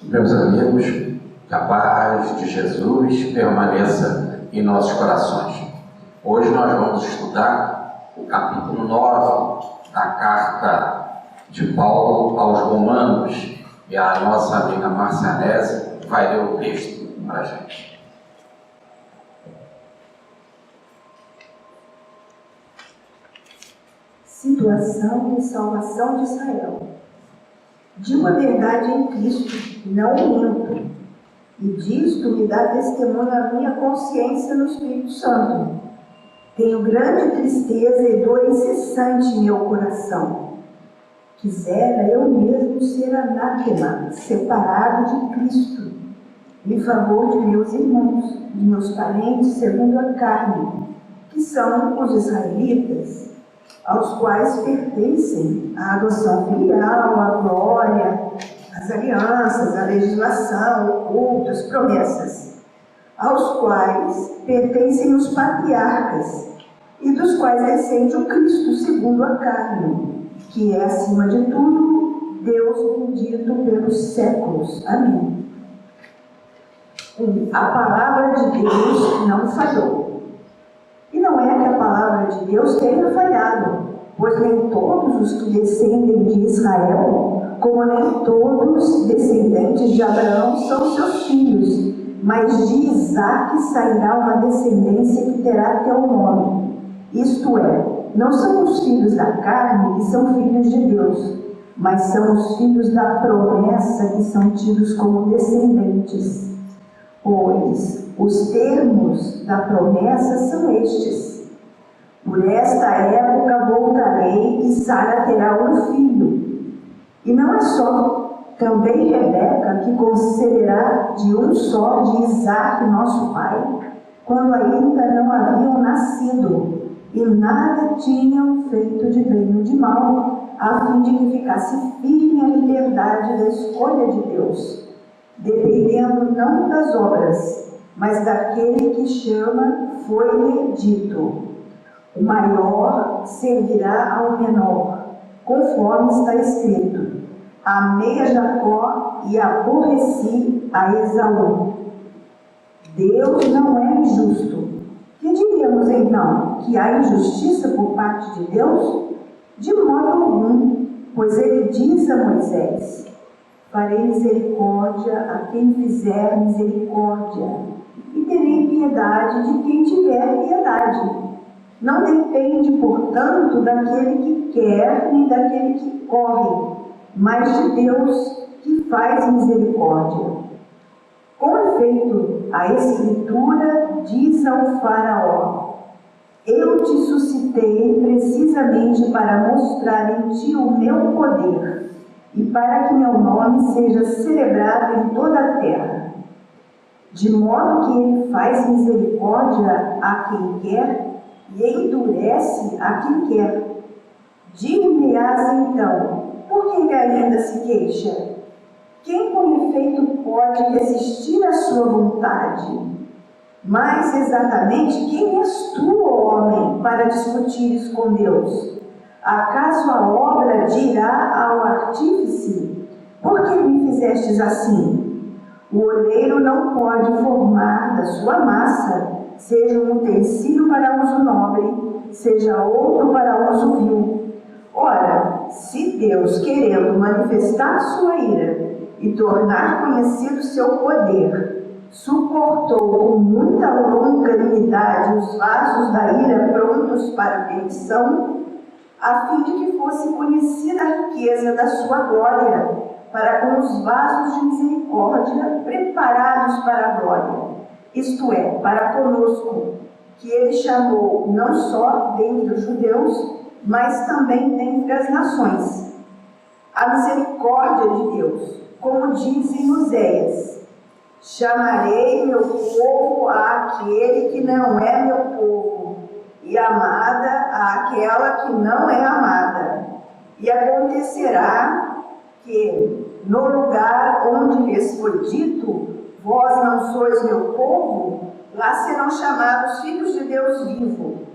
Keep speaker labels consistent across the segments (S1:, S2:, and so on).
S1: Meus amigos, que a paz de Jesus permaneça em nossos corações. Hoje nós vamos estudar o capítulo 9 da carta de Paulo aos Romanos, e a nossa amiga Marcianese vai ler o texto para a gente.
S2: Situação e salvação de Israel. Digo a verdade em Cristo, não minto, e disto me dá testemunho a minha consciência no Espírito Santo. Tenho grande tristeza e dor incessante em meu coração. Quisera eu mesmo ser anátema, separado de Cristo, em favor de meus irmãos, de meus parentes segundo a carne, que são os israelitas, aos quais pertencem a adoção filial, a glória, as alianças, a legislação, o culto, as promessas, aos quais pertencem os patriarcas, e dos quais descende o Cristo segundo a carne, que é, acima de tudo, Deus bendito pelos séculos. Amém. A palavra de Deus não falhou. E não é que a palavra de Deus tenha falhado, pois nem todos os que descendem de Israel, como nem todos descendentes de Abraão são seus filhos, mas de Isaque sairá uma descendência que terá teu nome. Isto é, não são os filhos da carne que são filhos de Deus, mas são os filhos da promessa que são tidos como descendentes. Pois os termos da promessa são estes: por esta época voltarei e Sara terá um filho. E não é só, também Rebeca, que concederá de um só de Isaque, nosso pai, quando ainda não haviam nascido, e nada tinham feito de bem ou de mal, a fim de que ficasse firme a liberdade da escolha de Deus, dependendo não das obras, mas daquele que chama, foi-lhe dito: o maior servirá ao menor, conforme está escrito: amei a Jacó e aborreci a Esaú. Deus não é injusto. Que diríamos então? Que há injustiça por parte de Deus? De modo algum, pois ele diz a Moisés: farei misericórdia a quem fizer misericórdia, e terei piedade de quem tiver piedade. Não depende, portanto, daquele que quer nem daquele que corre, mas de Deus que faz misericórdia. Com efeito, a Escritura diz ao Faraó: eu te suscitei precisamente para mostrar em ti o meu poder, e para que meu nome seja celebrado em toda a terra. De modo que ele faz misericórdia a quem quer e endurece a quem quer. Dir-me-ás então, por que ele ainda se queixa? Quem com efeito pode resistir à sua vontade? Mais exatamente, quem és tu, homem, para discutires com Deus? Acaso a obra dirá ao artífice: por que me fizestes assim? O oleiro não pode formar da sua massa, seja um utensílio para uso nobre, seja outro para uso vil. Ora, se Deus, querendo manifestar sua ira e tornar conhecido seu poder, suportou com muita longanimidade os vasos da ira prontos para a perdição, a fim de que fosse conhecida a riqueza da sua glória, para com os vasos de misericórdia preparados para a glória, isto é, para conosco, que ele chamou não só dentre os judeus, mas também dentre as nações. A misericórdia de Deus, como diz em Oséias: chamarei meu povo àquele que não é meu povo, e amada àquela que não é amada. E acontecerá que, no lugar onde lhes foi dito: vós não sois meu povo, lá serão chamados filhos de Deus vivo.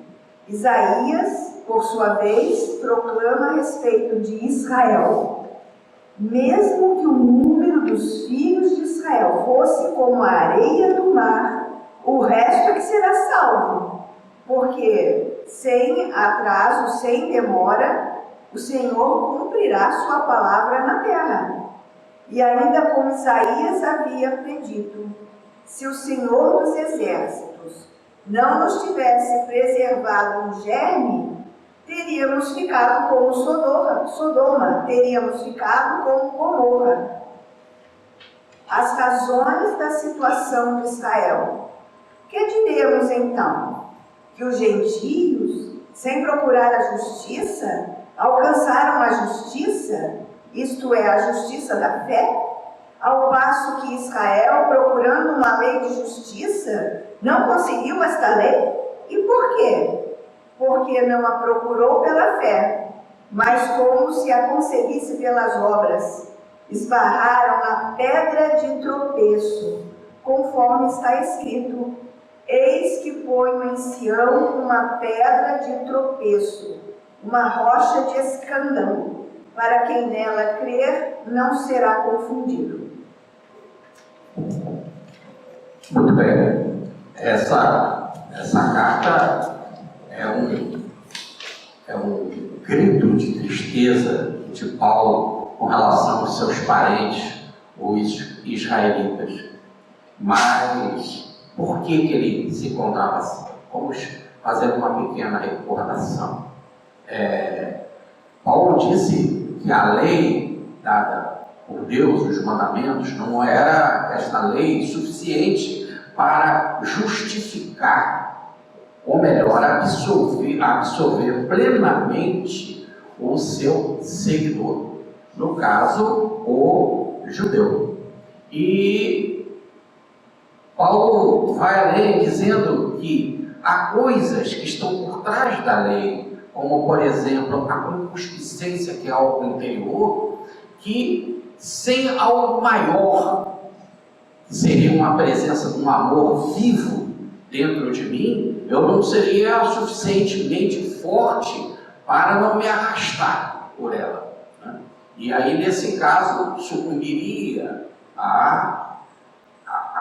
S2: Isaías, por sua vez, proclama a respeito de Israel: mesmo que o número dos filhos de Israel fosse como a areia do mar, o resto é que será salvo, porque sem atraso, sem demora, o Senhor cumprirá sua palavra na terra. E ainda como Isaías havia predito, se o Senhor dos exércitos não nos tivesse preservado um germe, teríamos ficado como Sodoma, teríamos ficado como Gomorra. As razões da situação de Israel. Que diremos então? Que os gentios, sem procurar a justiça, alcançaram a justiça, isto é, a justiça da fé, ao passo que Israel, procurando uma lei de justiça, não conseguiu esta lei? E por quê? Porque não a procurou pela fé, mas como se a conseguisse pelas obras. Esbarraram na pedra de tropeço, conforme está escrito: eis que ponho em Sião uma pedra de tropeço, uma rocha de escândalo, para quem nela crer não será confundido.
S1: Muito bem. Essa carta é um grito de tristeza de Paulo com relação aos seus parentes, os israelitas. Mas por que ele se encontrava assim? Vamos fazer uma pequena recordação. Paulo disse que a lei dada por Deus, os mandamentos, não era esta lei suficiente para justificar, ou melhor, absorver plenamente o seu seguidor, no caso, o judeu. E Paulo vai além dizendo que há coisas que estão por trás da lei, como, por exemplo, a concupiscência, que é algo interior, que sem algo maior, que seria uma presença de um amor vivo dentro de mim, eu não seria suficientemente forte para não me arrastar por ela, né? E aí, nesse caso, sucumbiria à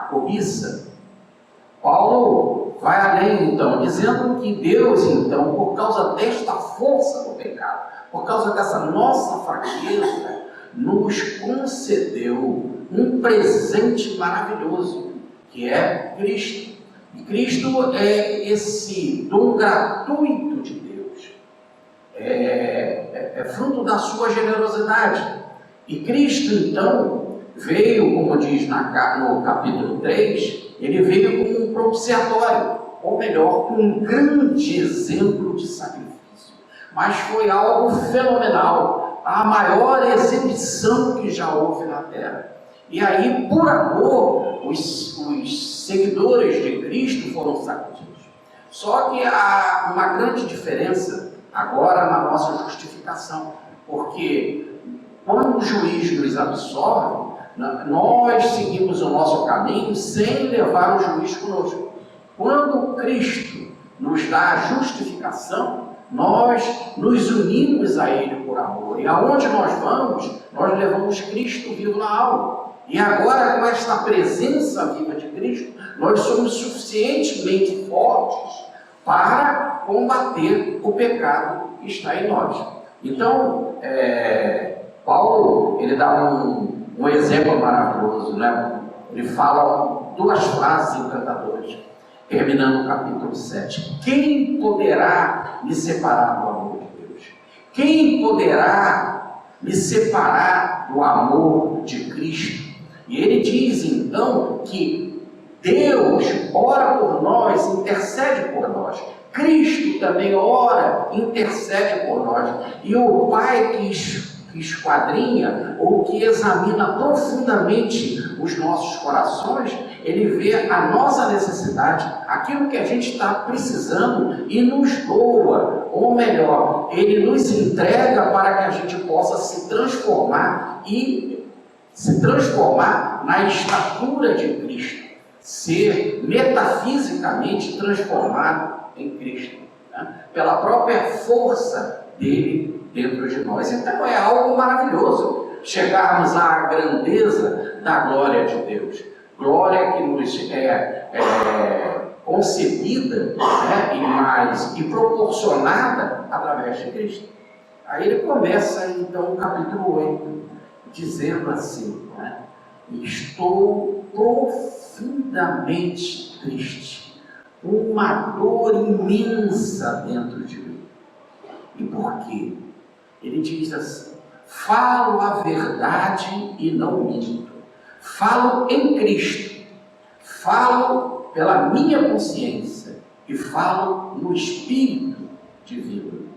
S1: cobiça. Paulo vai além, então, dizendo que Deus, então, por causa desta força do pecado, por causa dessa nossa fraqueza, nos concedeu um presente maravilhoso, que é Cristo. E Cristo é esse dom gratuito de Deus, é fruto da sua generosidade. E Cristo, então, veio, como diz no capítulo 3, ele veio como um propiciatório, ou melhor, um grande exemplo de sacrifício. Mas foi algo fenomenal, a maior exibição que já houve na terra. E aí, por amor, os seguidores de Cristo foram sacrificados. Só que há uma grande diferença agora na nossa justificação, porque quando o juiz nos absolve, nós seguimos o nosso caminho sem levar o juiz conosco. Quando Cristo nos dá a justificação, nós nos unimos a Ele por amor. E aonde nós vamos, nós levamos Cristo vivo na alma. E agora, com esta presença viva de Cristo, nós somos suficientemente fortes para combater o pecado que está em nós. Então, Paulo, ele dá um exemplo maravilhoso, né? Ele fala duas frases encantadoras, terminando o capítulo 7. Quem poderá me separar do amor de Deus? Quem poderá me separar do amor de Cristo? E ele diz então que Deus ora por nós, intercede por nós. Cristo também ora, intercede por nós. E o Pai que esquadrinha ou que examina profundamente os nossos corações, ele vê a nossa necessidade, aquilo que a gente está precisando e nos doa, ou melhor, ele nos entrega para que a gente possa se transformar na estatura de Cristo, ser metafisicamente transformado em Cristo, né? Pela própria força dele dentro de nós. Então é algo maravilhoso. chegarmos à grandeza da glória de Deus. Glória que nos é concedida, né, e proporcionada através de Cristo. Aí ele começa então o capítulo 8, dizendo assim, né, estou profundamente triste, uma dor imensa dentro de mim. E por quê? Ele diz assim, falo a verdade e não minto, falo em Cristo, falo pela minha consciência e falo no Espírito Divino.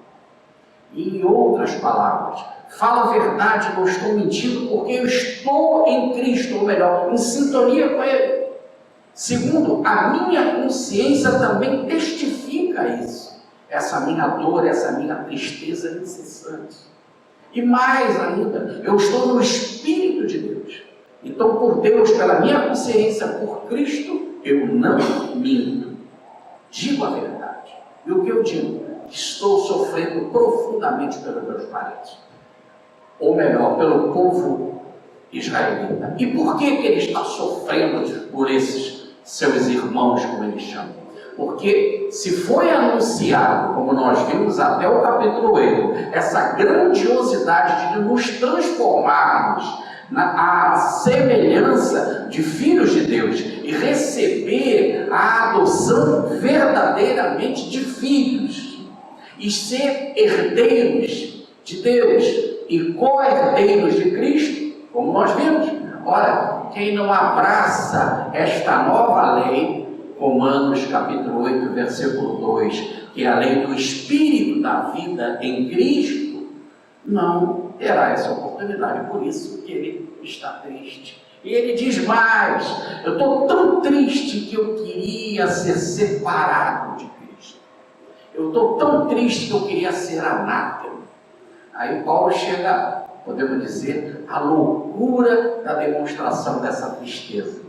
S1: E em outras palavras, falo a verdade, não estou mentindo, porque eu estou em Cristo, ou melhor, em sintonia com Ele. Segundo, a minha consciência também testifica isso, essa minha dor, essa minha tristeza incessante. E mais ainda, eu estou no Espírito de Deus. Então, por Deus, pela minha consciência, por Cristo, eu não minto. Digo a verdade. E o que eu digo? Estou sofrendo profundamente pelos meus parentes. Ou melhor, pelo povo israelita. E por que ele está sofrendo por esses seus irmãos, como eles chamam? Porque se foi anunciado, como nós vimos até o capítulo 8, essa grandiosidade de nos transformarmos à semelhança de filhos de Deus e receber a adoção verdadeiramente de filhos e ser herdeiros de Deus e co-herdeiros de Cristo, como nós vimos. Ora, quem não abraça esta nova lei, Romanos capítulo 8, versículo 2, que é a lei do Espírito da vida em Cristo, não terá essa oportunidade. Por isso que ele está triste. E ele diz mais, eu estou tão triste que eu queria ser separado de Cristo. Eu estou tão triste que eu queria ser anátema. Aí Paulo chega, podemos dizer, à loucura da demonstração dessa tristeza.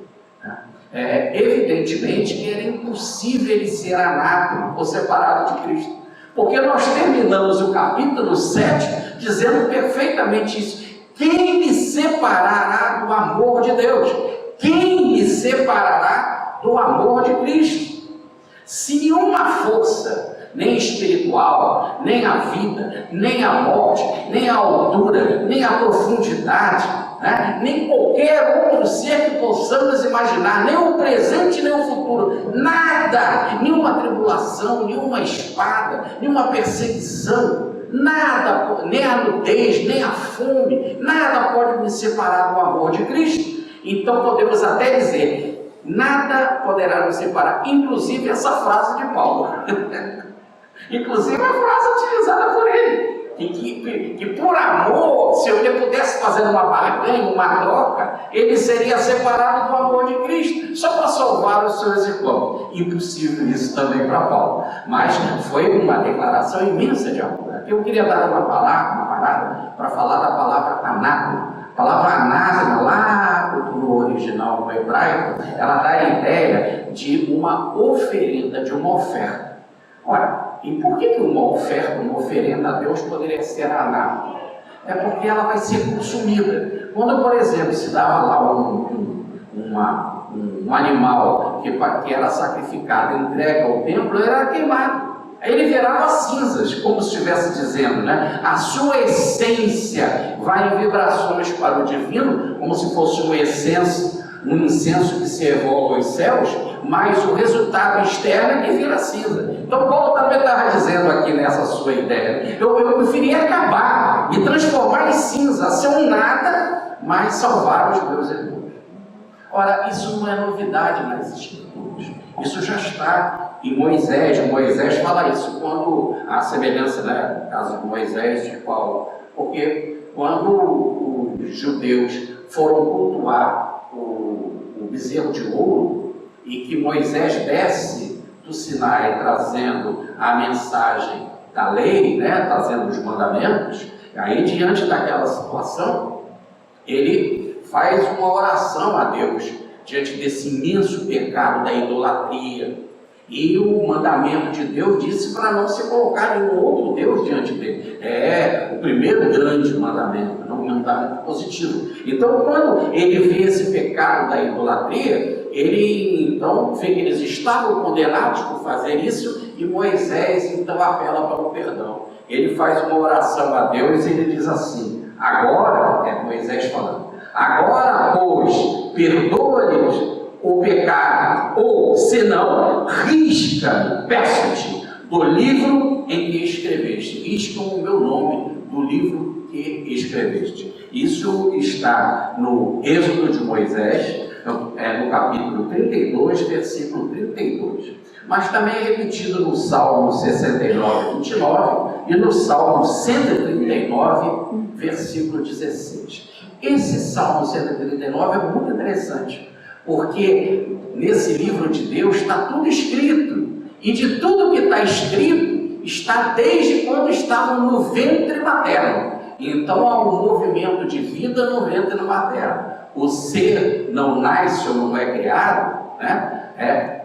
S1: Evidentemente que era impossível ele ser anátema ou separado de Cristo, porque nós terminamos o capítulo 7 dizendo perfeitamente isso. Quem me separará do amor de Deus? Quem me separará do amor de Cristo? Se nenhuma força, nem espiritual, nem a vida, nem a morte, nem a altura, nem a profundidade, nem qualquer outro ser que possamos imaginar, nem o presente, nem o futuro, nada, nenhuma tribulação, nenhuma espada, nenhuma perseguição, nada, nem a nudez, nem a fome, nada pode me separar do amor de Cristo. Então podemos até dizer, nada poderá nos separar, inclusive essa frase de Paulo, inclusive a frase utilizada por ele, que por amor, se ele pudesse fazer uma barganha, uma troca, ele seria separado do amor de Cristo, só para salvar os seus irmãos. Impossível isso também para Paulo, mas foi uma declaração imensa de amor. Eu queria dar uma parada para falar da palavra anátema. A palavra anátema, lá no original, no hebraico, ela dá a ideia de uma oferenda, de uma oferta. Ora, e por que uma oferta, uma oferenda a Deus poderia ser anátema? É porque ela vai ser consumida. Quando, por exemplo, se dava lá um animal que era sacrificado, entregue ao templo, ele era queimado. Aí ele virava cinzas, como se estivesse dizendo, né? A sua essência vai em vibrações para o divino, como se fosse um incenso que se evola aos céus, mas o resultado externo é que vira cinza. Então Paulo também estava dizendo aqui nessa sua ideia, eu preferia acabar, me transformar em cinza, ser um nada, mas salvar os meus irmãos. Ora, isso não é novidade nas Escrituras, isso já está em Moisés. Moisés fala isso quando a semelhança, né, no caso de Moisés e de Paulo, porque quando os judeus foram cultuar o bezerro de ouro e que Moisés desce do Sinai trazendo a mensagem da lei, né, trazendo os mandamentos, aí diante daquela situação, ele faz uma oração a Deus diante desse imenso pecado da idolatria. E o mandamento de Deus disse para não se colocar nenhum outro Deus diante dele. É o primeiro grande mandamento, não um mandamento positivo. Então, quando ele vê esse pecado da idolatria, ele então vê que eles estavam condenados por fazer isso, e Moisés então apela para o perdão. Ele faz uma oração a Deus e ele diz assim: agora, é Moisés falando, agora, pois, perdoa-lhes o pecado, ou, senão, risca-me, peço-te, do livro em que escreveste. Risca o meu nome do livro que escreveste. Isso está no Êxodo de Moisés, no capítulo 32, versículo 32. Mas também é repetido no Salmo 69, 29 e no Salmo 139, versículo 16. Esse Salmo 139 é muito interessante, porque nesse livro de Deus está tudo escrito, e de tudo que está escrito está desde quando estavam no ventre materno. Então há um movimento de vida no ventre materno. O ser não nasce ou não é criado, né?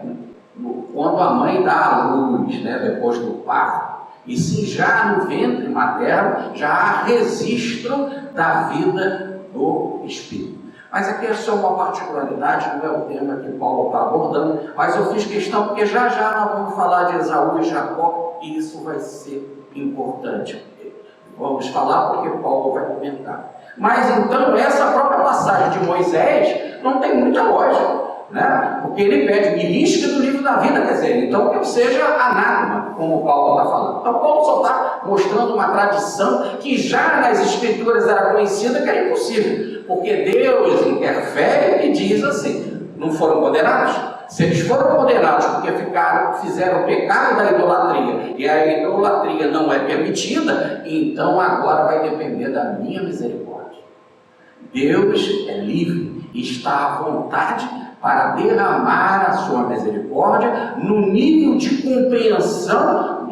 S1: Quando a mãe dá à luz, né? Depois do parto. E se já no ventre materno já há registro da vida do Espírito. Mas aqui é só uma particularidade, não é o tema que Paulo está abordando, mas eu fiz questão porque já nós vamos falar de Esaú e Jacó, e isso vai ser importante. Vamos falar porque Paulo vai comentar. Mas então essa própria passagem de Moisés não tem muita lógica, né? Porque ele pede me risca do livro da vida, quer dizer, então que eu seja anátema, como Paulo está falando. Então Paulo só está mostrando uma tradição que já nas escrituras era conhecida, que era impossível, porque Deus interfere e diz assim: não foram condenados? Se eles foram condenados porque fizeram o pecado da idolatria, e a idolatria não é permitida, então agora vai depender da minha misericórdia. Deus é livre e está à vontade para derramar a sua misericórdia no nível de compreensão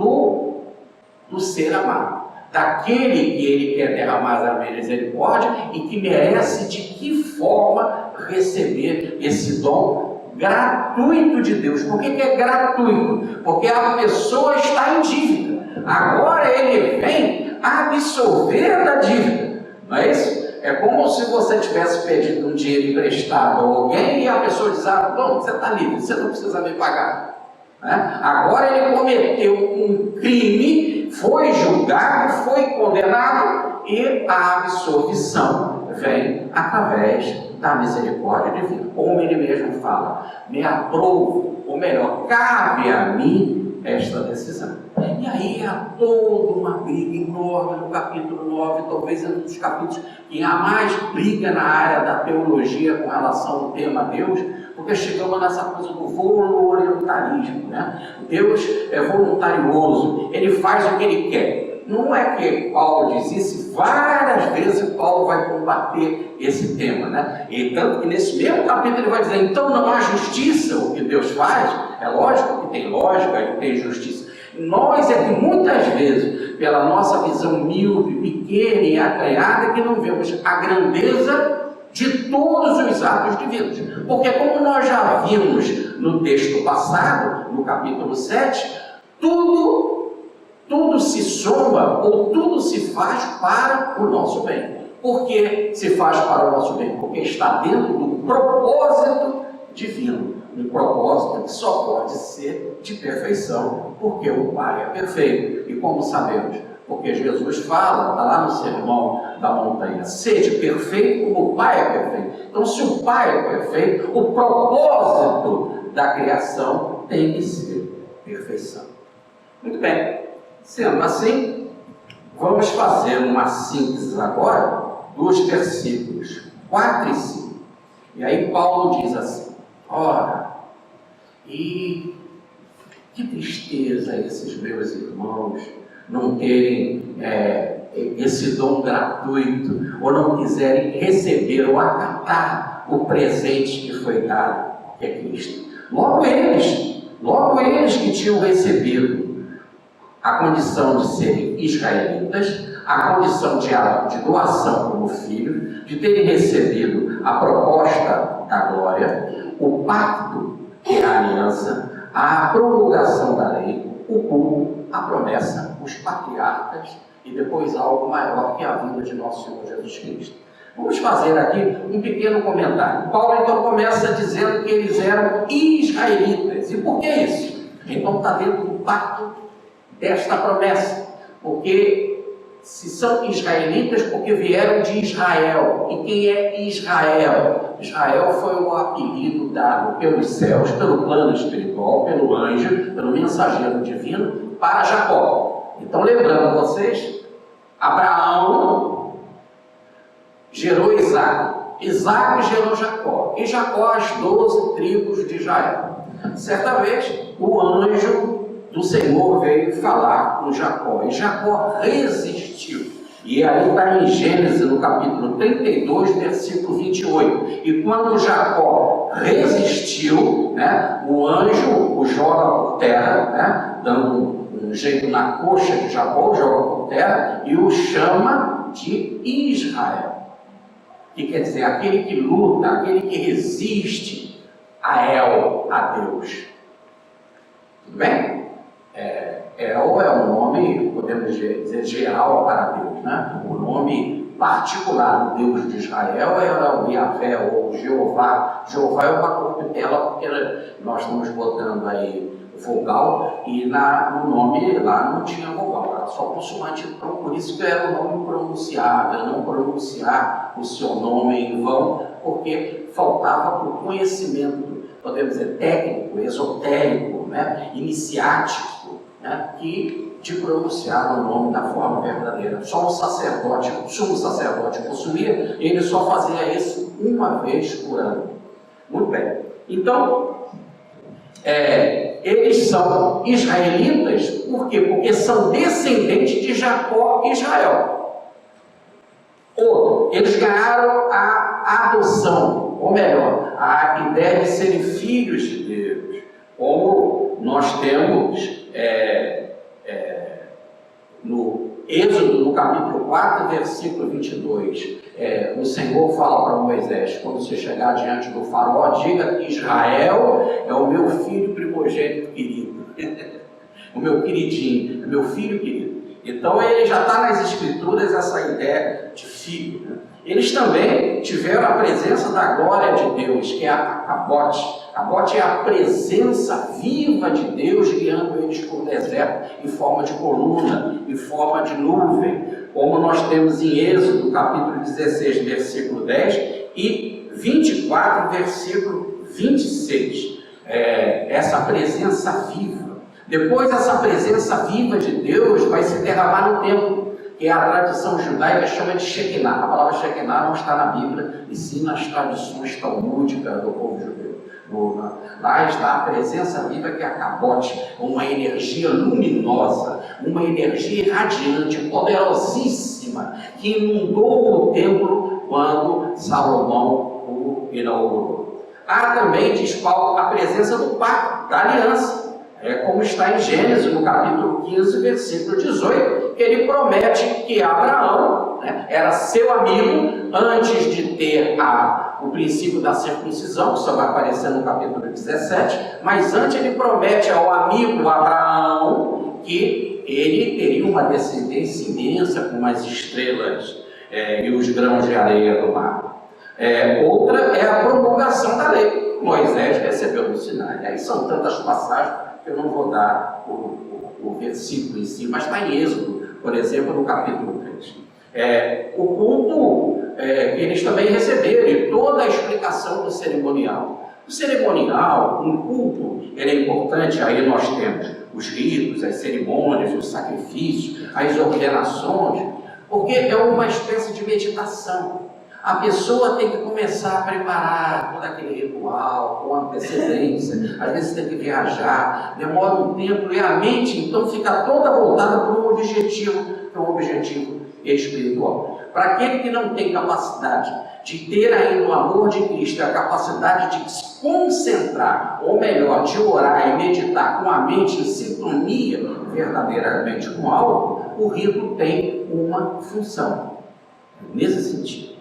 S1: do ser amado, daquele que ele quer derramar a misericórdia e que merece de que forma receber esse dom gratuito de Deus. Por que é gratuito? Porque a pessoa está em dívida, agora ele vem absolver da dívida, não é isso? É como se você tivesse pedido um dinheiro emprestado a alguém e a pessoa diz: ah, bom, você está livre, você não precisa me pagar, né? Agora ele cometeu um crime, foi julgado, foi condenado, e a absolvição vem através da misericórdia divina. Como ele mesmo fala: me aprovo, ou melhor, cabe a mim esta decisão. E aí há toda uma briga enorme no capítulo 9, talvez é um dos capítulos que há mais briga na área da teologia com relação ao tema Deus, porque chegamos nessa coisa do voluntarismo, né? Deus é voluntarioso, ele faz o que ele quer. Não é que Paulo diz isso, várias vezes Paulo vai combater esse tema, né? E tanto que nesse mesmo capítulo ele vai dizer: então não há justiça o que Deus faz. É lógico que tem lógica e tem justiça. Nós é que muitas vezes, pela nossa visão míope, pequena e acanhada, que não vemos a grandeza de todos os atos divinos. Porque como nós já vimos no texto passado, no capítulo 7, tudo se soma ou tudo se faz para o nosso bem. Por que se faz para o nosso bem? Porque está dentro do propósito divino. Um propósito que só pode ser de perfeição, porque o Pai é perfeito. E como sabemos? Porque Jesus fala, está lá no Sermão da Montanha: sede perfeito como o Pai é perfeito. Então, se o Pai é perfeito, o propósito da criação tem que ser perfeição. Muito bem. Sendo assim, vamos fazer uma síntese agora dos versículos 4 e 5. E aí Paulo diz assim: ora, e que tristeza esses meus irmãos não terem esse dom gratuito, ou não quiserem receber ou acatar o presente que foi dado, que é Cristo. Logo eles que tinham recebido a condição de serem israelitas, a condição de doação como filho, de terem recebido a proposta da glória, o pacto, que é a aliança, a promulgação da lei, o culto, a promessa, os patriarcas e depois algo maior que a vinda de nosso Senhor Jesus Cristo. Vamos fazer aqui um pequeno comentário. Paulo então começa dizendo que eles eram israelitas. E por que isso? Então está dentro do pacto desta promessa. Porque se são israelitas, porque vieram de Israel. E quem é Israel? Israel foi o apelido dado pelos céus, pelo plano espiritual, pelo anjo, pelo mensageiro divino, para Jacó. Então, lembrando vocês, Abraão gerou Isaac, Isaac gerou Jacó, e Jacó as 12 tribos de Israel. Certa vez, o anjo do Senhor veio falar com Jacó, e Jacó resistiu. E aí está em Gênesis, no capítulo 32, versículo 28. E quando Jacó resistiu, né, o anjo o joga por terra, né, dando um jeito na coxa de Jacó, joga por terra e o chama de Israel. Que quer dizer, aquele que luta, aquele que resiste a Deus. Tudo bem? El é um nome, podemos dizer, geral para Deus, né? O nome particular do Deus de Israel era o Yahvé ou Jeová. Jeová é uma corruptela, porque nós estamos botando aí vogal e no nome lá não tinha vogal, era só consoante. Então, por isso que era um nome pronunciável, não pronunciar o seu nome em vão, porque faltava o conhecimento, podemos dizer, técnico, esotérico, né? Iniciático, né? De pronunciar o nome da forma verdadeira. Só o sacerdote, o sumo sacerdote possuía, ele só fazia isso uma vez por ano. Muito bem. Então, eles são israelitas, por quê? Porque são descendentes de Jacó e Israel. Eles ganharam a adoção, ou melhor, a ideia de serem filhos de Deus, como nós temos no Êxodo, no capítulo 4, versículo 22, o Senhor fala para Moisés: quando você chegar diante do faraó, diga que Israel é o meu filho primogênito querido, o meu queridinho, meu filho querido. Então ele já está nas escrituras essa ideia de filho, né? Eles também tiveram a presença da glória de Deus, que é a cabote. Cabote é a presença viva de Deus guiando eles por deserto, em forma de coluna, em forma de nuvem, como nós temos em Êxodo, capítulo 16, versículo 10, e 24, versículo 26. Essa presença viva. Depois, essa presença viva de Deus vai se derramar no templo, que a tradição judaica chama de Shekinah. A palavra Shekinah não está na Bíblia, e sim nas tradições talmúdicas do povo judeu. Lá está a presença viva, que é a cabote, uma energia luminosa, uma energia irradiante, poderosíssima, que inundou o templo quando Salomão o inaugurou. Há também, diz Paulo, a presença do pacto, da aliança. Como está em Gênesis, no capítulo 15, versículo 18, que ele promete que Abraão, né, era seu amigo antes de ter o princípio da circuncisão, que só vai aparecer no capítulo 17, mas antes ele promete ao amigo Abraão que ele teria uma descendência imensa, como as estrelas e os grãos de areia do mar. Outra é a promulgação da lei. Moisés recebeu no Sinai. Aí são tantas passagens, eu não vou dar o versículo em si, mas está em Êxodo, por exemplo, no capítulo 3. O culto que eles também receberam, e toda a explicação do cerimonial. O cerimonial, um culto, ele é importante. Aí nós temos os ritos, as cerimônias, os sacrifícios, as ordenações, porque é uma espécie de meditação. A pessoa tem que começar a preparar todo aquele ritual com antecedência. Às vezes tem que viajar, demora um tempo, e a mente então fica toda voltada para um objetivo, que é um objetivo espiritual. Para aquele que não tem capacidade de ter ainda o amor de Cristo, a capacidade de se concentrar, ou melhor, de orar e meditar com a mente em sintonia verdadeiramente com algo, o rito tem uma função nesse sentido.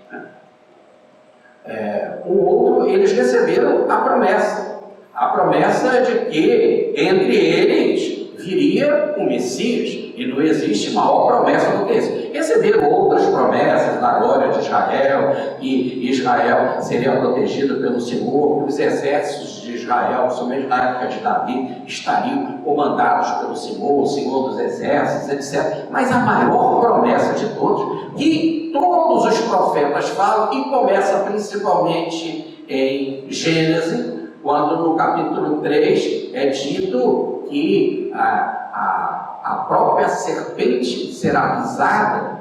S1: O outro, eles receberam a A promessa de que entre eles viria o Messias. E não existe maior promessa do que esse. Receberam outras promessas da glória de Israel, que Israel seria protegido pelo Senhor, que os exércitos de Israel, principalmente na época de Davi, estariam comandados pelo Senhor, o Senhor dos exércitos, etc. Mas a maior promessa de todos, que todos os profetas falam, e começa principalmente em Gênesis, quando no capítulo 3 é dito que a própria serpente será pisada,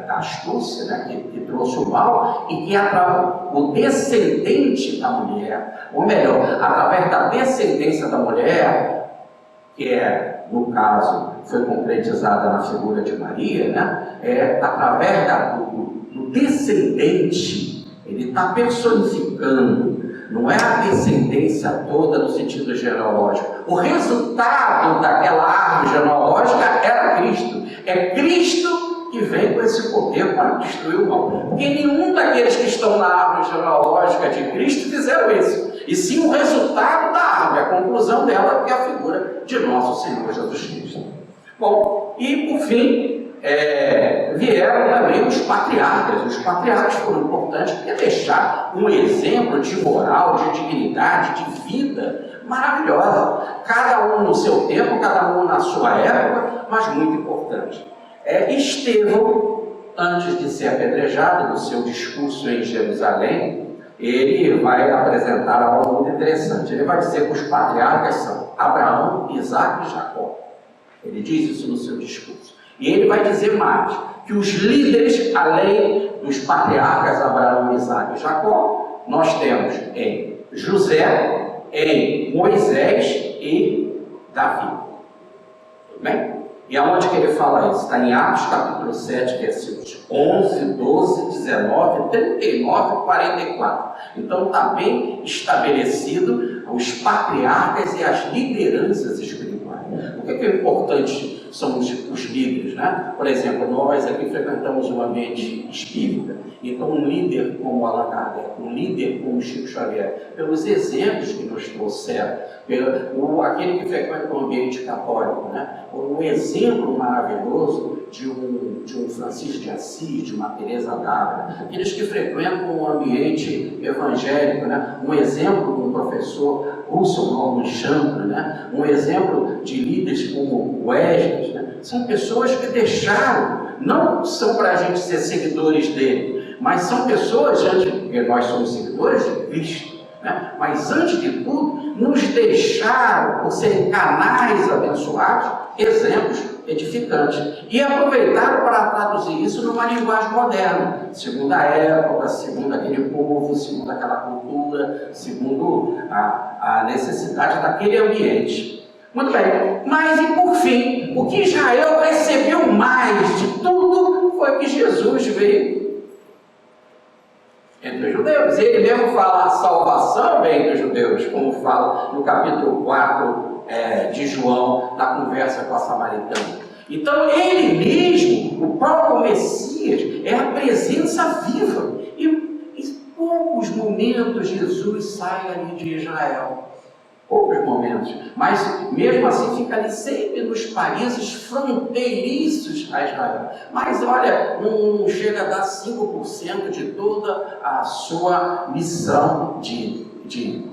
S1: da astúcia, né, que trouxe o mal, e que o descendente da mulher, ou melhor, através da descendência da mulher, que no caso, foi concretizada na figura de Maria, né, através do descendente, ele está personificando. Não é a descendência toda no sentido genealógico. O resultado daquela árvore genealógica era Cristo. É Cristo que vem com esse poder para destruir o mal. Porque nenhum daqueles que estão na árvore genealógica de Cristo fizeram isso. E sim o resultado da árvore, a conclusão dela, que é a figura de nosso Senhor Jesus Cristo. Bom, e por fim, vieram também os patriarcas. Os patriarcas foram importantes porque deixaram um exemplo de moral, de dignidade, de vida maravilhosa. Cada um no seu tempo, cada um na sua época, mas muito importante. Estevão, antes de ser apedrejado, no seu discurso em Jerusalém, ele vai apresentar algo muito interessante. Ele vai dizer que os patriarcas são Abraão, Isaac e Jacó. Ele diz isso no seu discurso. E ele vai dizer mais, que os líderes, além dos patriarcas Abraão, Isaac e Jacó, nós temos em José, em Moisés e Davi. Tudo bem? E aonde que ele fala isso? Está em Atos capítulo 7, versículos 11, 12, 19, 39 e 44. Então está bem estabelecido os patriarcas e as lideranças espirituais. O que é importante são os líderes, né? Por exemplo, nós aqui frequentamos um ambiente espírita, então um líder como Allan Kardec, um líder como Chico Xavier, pelos exemplos que nos trouxeram, aquele que frequenta um ambiente católico, né? Um exemplo maravilhoso de um Francisco de Assis, de uma Teresa d'Ávila, aqueles que frequentam um ambiente evangélico, né? Um exemplo de um professor Russell Norman Champlin, né? Um exemplo de líderes como Wesley, né? São pessoas que deixaram, não são para a gente ser seguidores dele, mas são pessoas, porque nós somos seguidores de Cristo, né? Mas antes de tudo, nos deixaram, por serem canais abençoados, exemplos edificantes, e aproveitaram para traduzir isso numa linguagem moderna, segundo a época, segundo aquele povo, segundo aquela cultura, segundo a necessidade daquele ambiente. Muito bem, mas e por fim, o que Israel recebeu mais de tudo foi que Jesus veio entre os judeus. Ele mesmo fala, a salvação vem dos judeus, como fala no capítulo 4 de João, na conversa com a samaritana. Então ele mesmo, o próprio Messias, é a presença viva. E em poucos momentos Jesus sai ali de Israel. Poucos momentos, mas mesmo assim fica ali sempre nos países fronteiriços a Israel. Mas olha, não chega a dar 5% de toda a sua missão de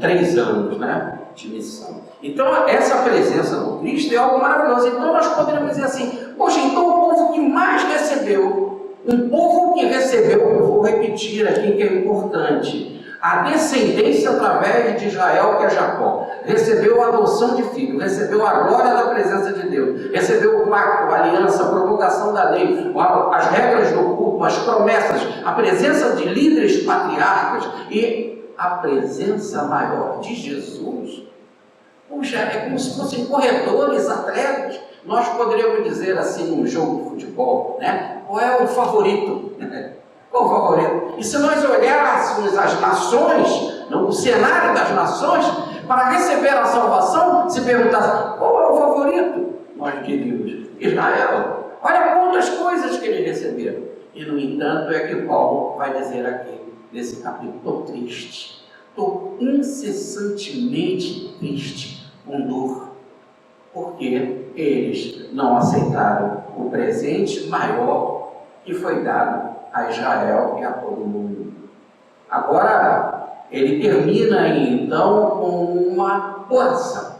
S1: 3 anos, né, de missão. Então essa presença do Cristo é algo maravilhoso. Então nós poderíamos dizer assim, poxa, então o povo que mais recebeu, um povo que recebeu, eu vou repetir aqui que é importante, a descendência através de Israel, que é Jacó, recebeu a adoção de filho, recebeu a glória da presença de Deus, recebeu o pacto, a aliança, a promulgação da lei, as regras do culto, as promessas, a presença de líderes patriarcas e a presença maior de Jesus. Puxa, é como se fossem corredores, atletas. Nós poderíamos dizer assim num jogo de futebol, né? Qual é o favorito? Qual o favorito? E se nós olhássemos as nações, o cenário das nações, para receber a salvação, se perguntasse qual é o favorito, nós diríamos Israel. Olha quantas coisas que eles receberam. E no entanto é que Paulo vai dizer aqui, nesse capítulo triste, estou incessantemente triste, com dor, porque eles não aceitaram o presente maior que foi dado a Israel e a todo mundo. Agora, ele termina então com uma oração.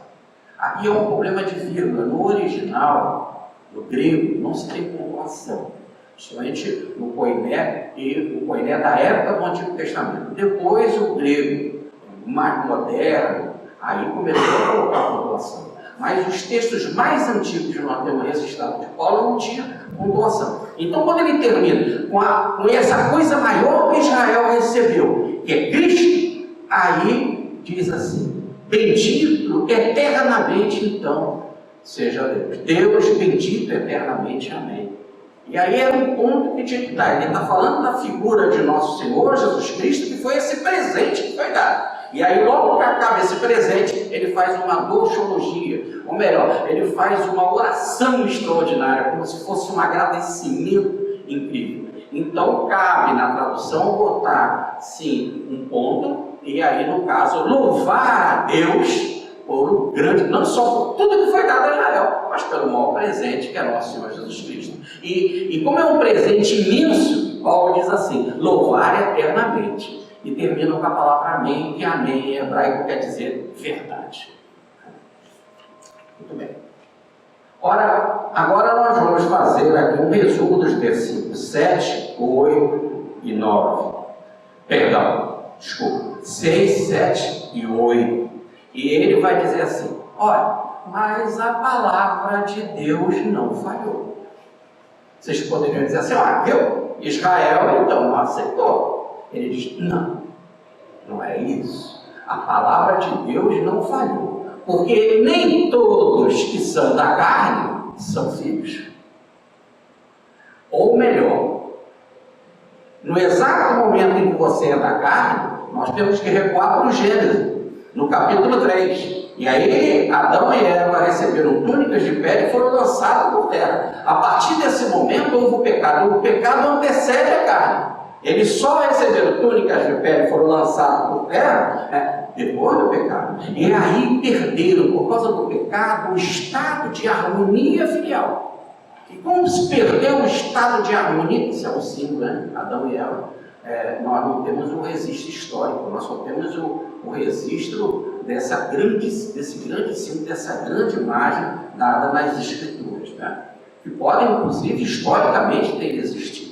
S1: Aqui é um problema de vírgula. No original, no grego, não se tem pontuação, principalmente no koiné, e o koiné da época do Antigo Testamento. Depois, o grego mais moderno, aí começou a colocar pontuação. Mas os textos mais antigos que nós temos registrado de Paulo não tinha pontuação. Então, quando ele termina com essa coisa maior que Israel recebeu, que é Cristo, aí diz assim: bendito eternamente, então, seja Deus. Deus bendito eternamente, amém. E aí é um ponto que tinha que dar. Ele está falando da figura de nosso Senhor Jesus Cristo, que foi esse presente que foi dado. E aí, logo que acaba esse presente, ele faz uma doxologia, ou melhor, ele faz uma oração extraordinária, como se fosse um agradecimento incrível. Então, cabe na tradução botar, sim, um ponto, e aí, no caso, louvar a Deus por o grande, não só por tudo que foi dado a Israel, mas pelo maior presente que é nosso Senhor Jesus Cristo. E como é um presente imenso, Paulo diz assim: louvar eternamente. E termina com a palavra amém, que amém em hebraico quer dizer verdade. Muito bem. Ora, agora nós vamos fazer aqui um resumo dos versículos 7, 8 e 9. Perdão, desculpa, 6, 7 e 8. E ele vai dizer assim: olha, mas a palavra de Deus não falhou. Vocês poderiam dizer assim: olha, viu? Israel então não aceitou. Ele diz: não, não é isso. A palavra de Deus não falhou, porque nem todos que são da carne são filhos. Ou melhor, no exato momento em que você é da carne, nós temos que recuar para o Gênesis, no capítulo 3. E aí, Adão e Eva receberam túnicas de pele e foram lançados por terra. A partir desse momento houve o pecado. O pecado antecede a carne. Eles só receberam túnicas de pele e foram lançados por terra depois do pecado. E aí perderam, por causa do pecado, o estado de harmonia filial. E como se perdeu o estado de harmonia, isso é um símbolo, né? Adão e Eva, nós não temos um registro histórico, nós só temos o registro desse grande símbolo, dessa grande imagem dada nas Escrituras, né? Que podem, inclusive, historicamente ter existido.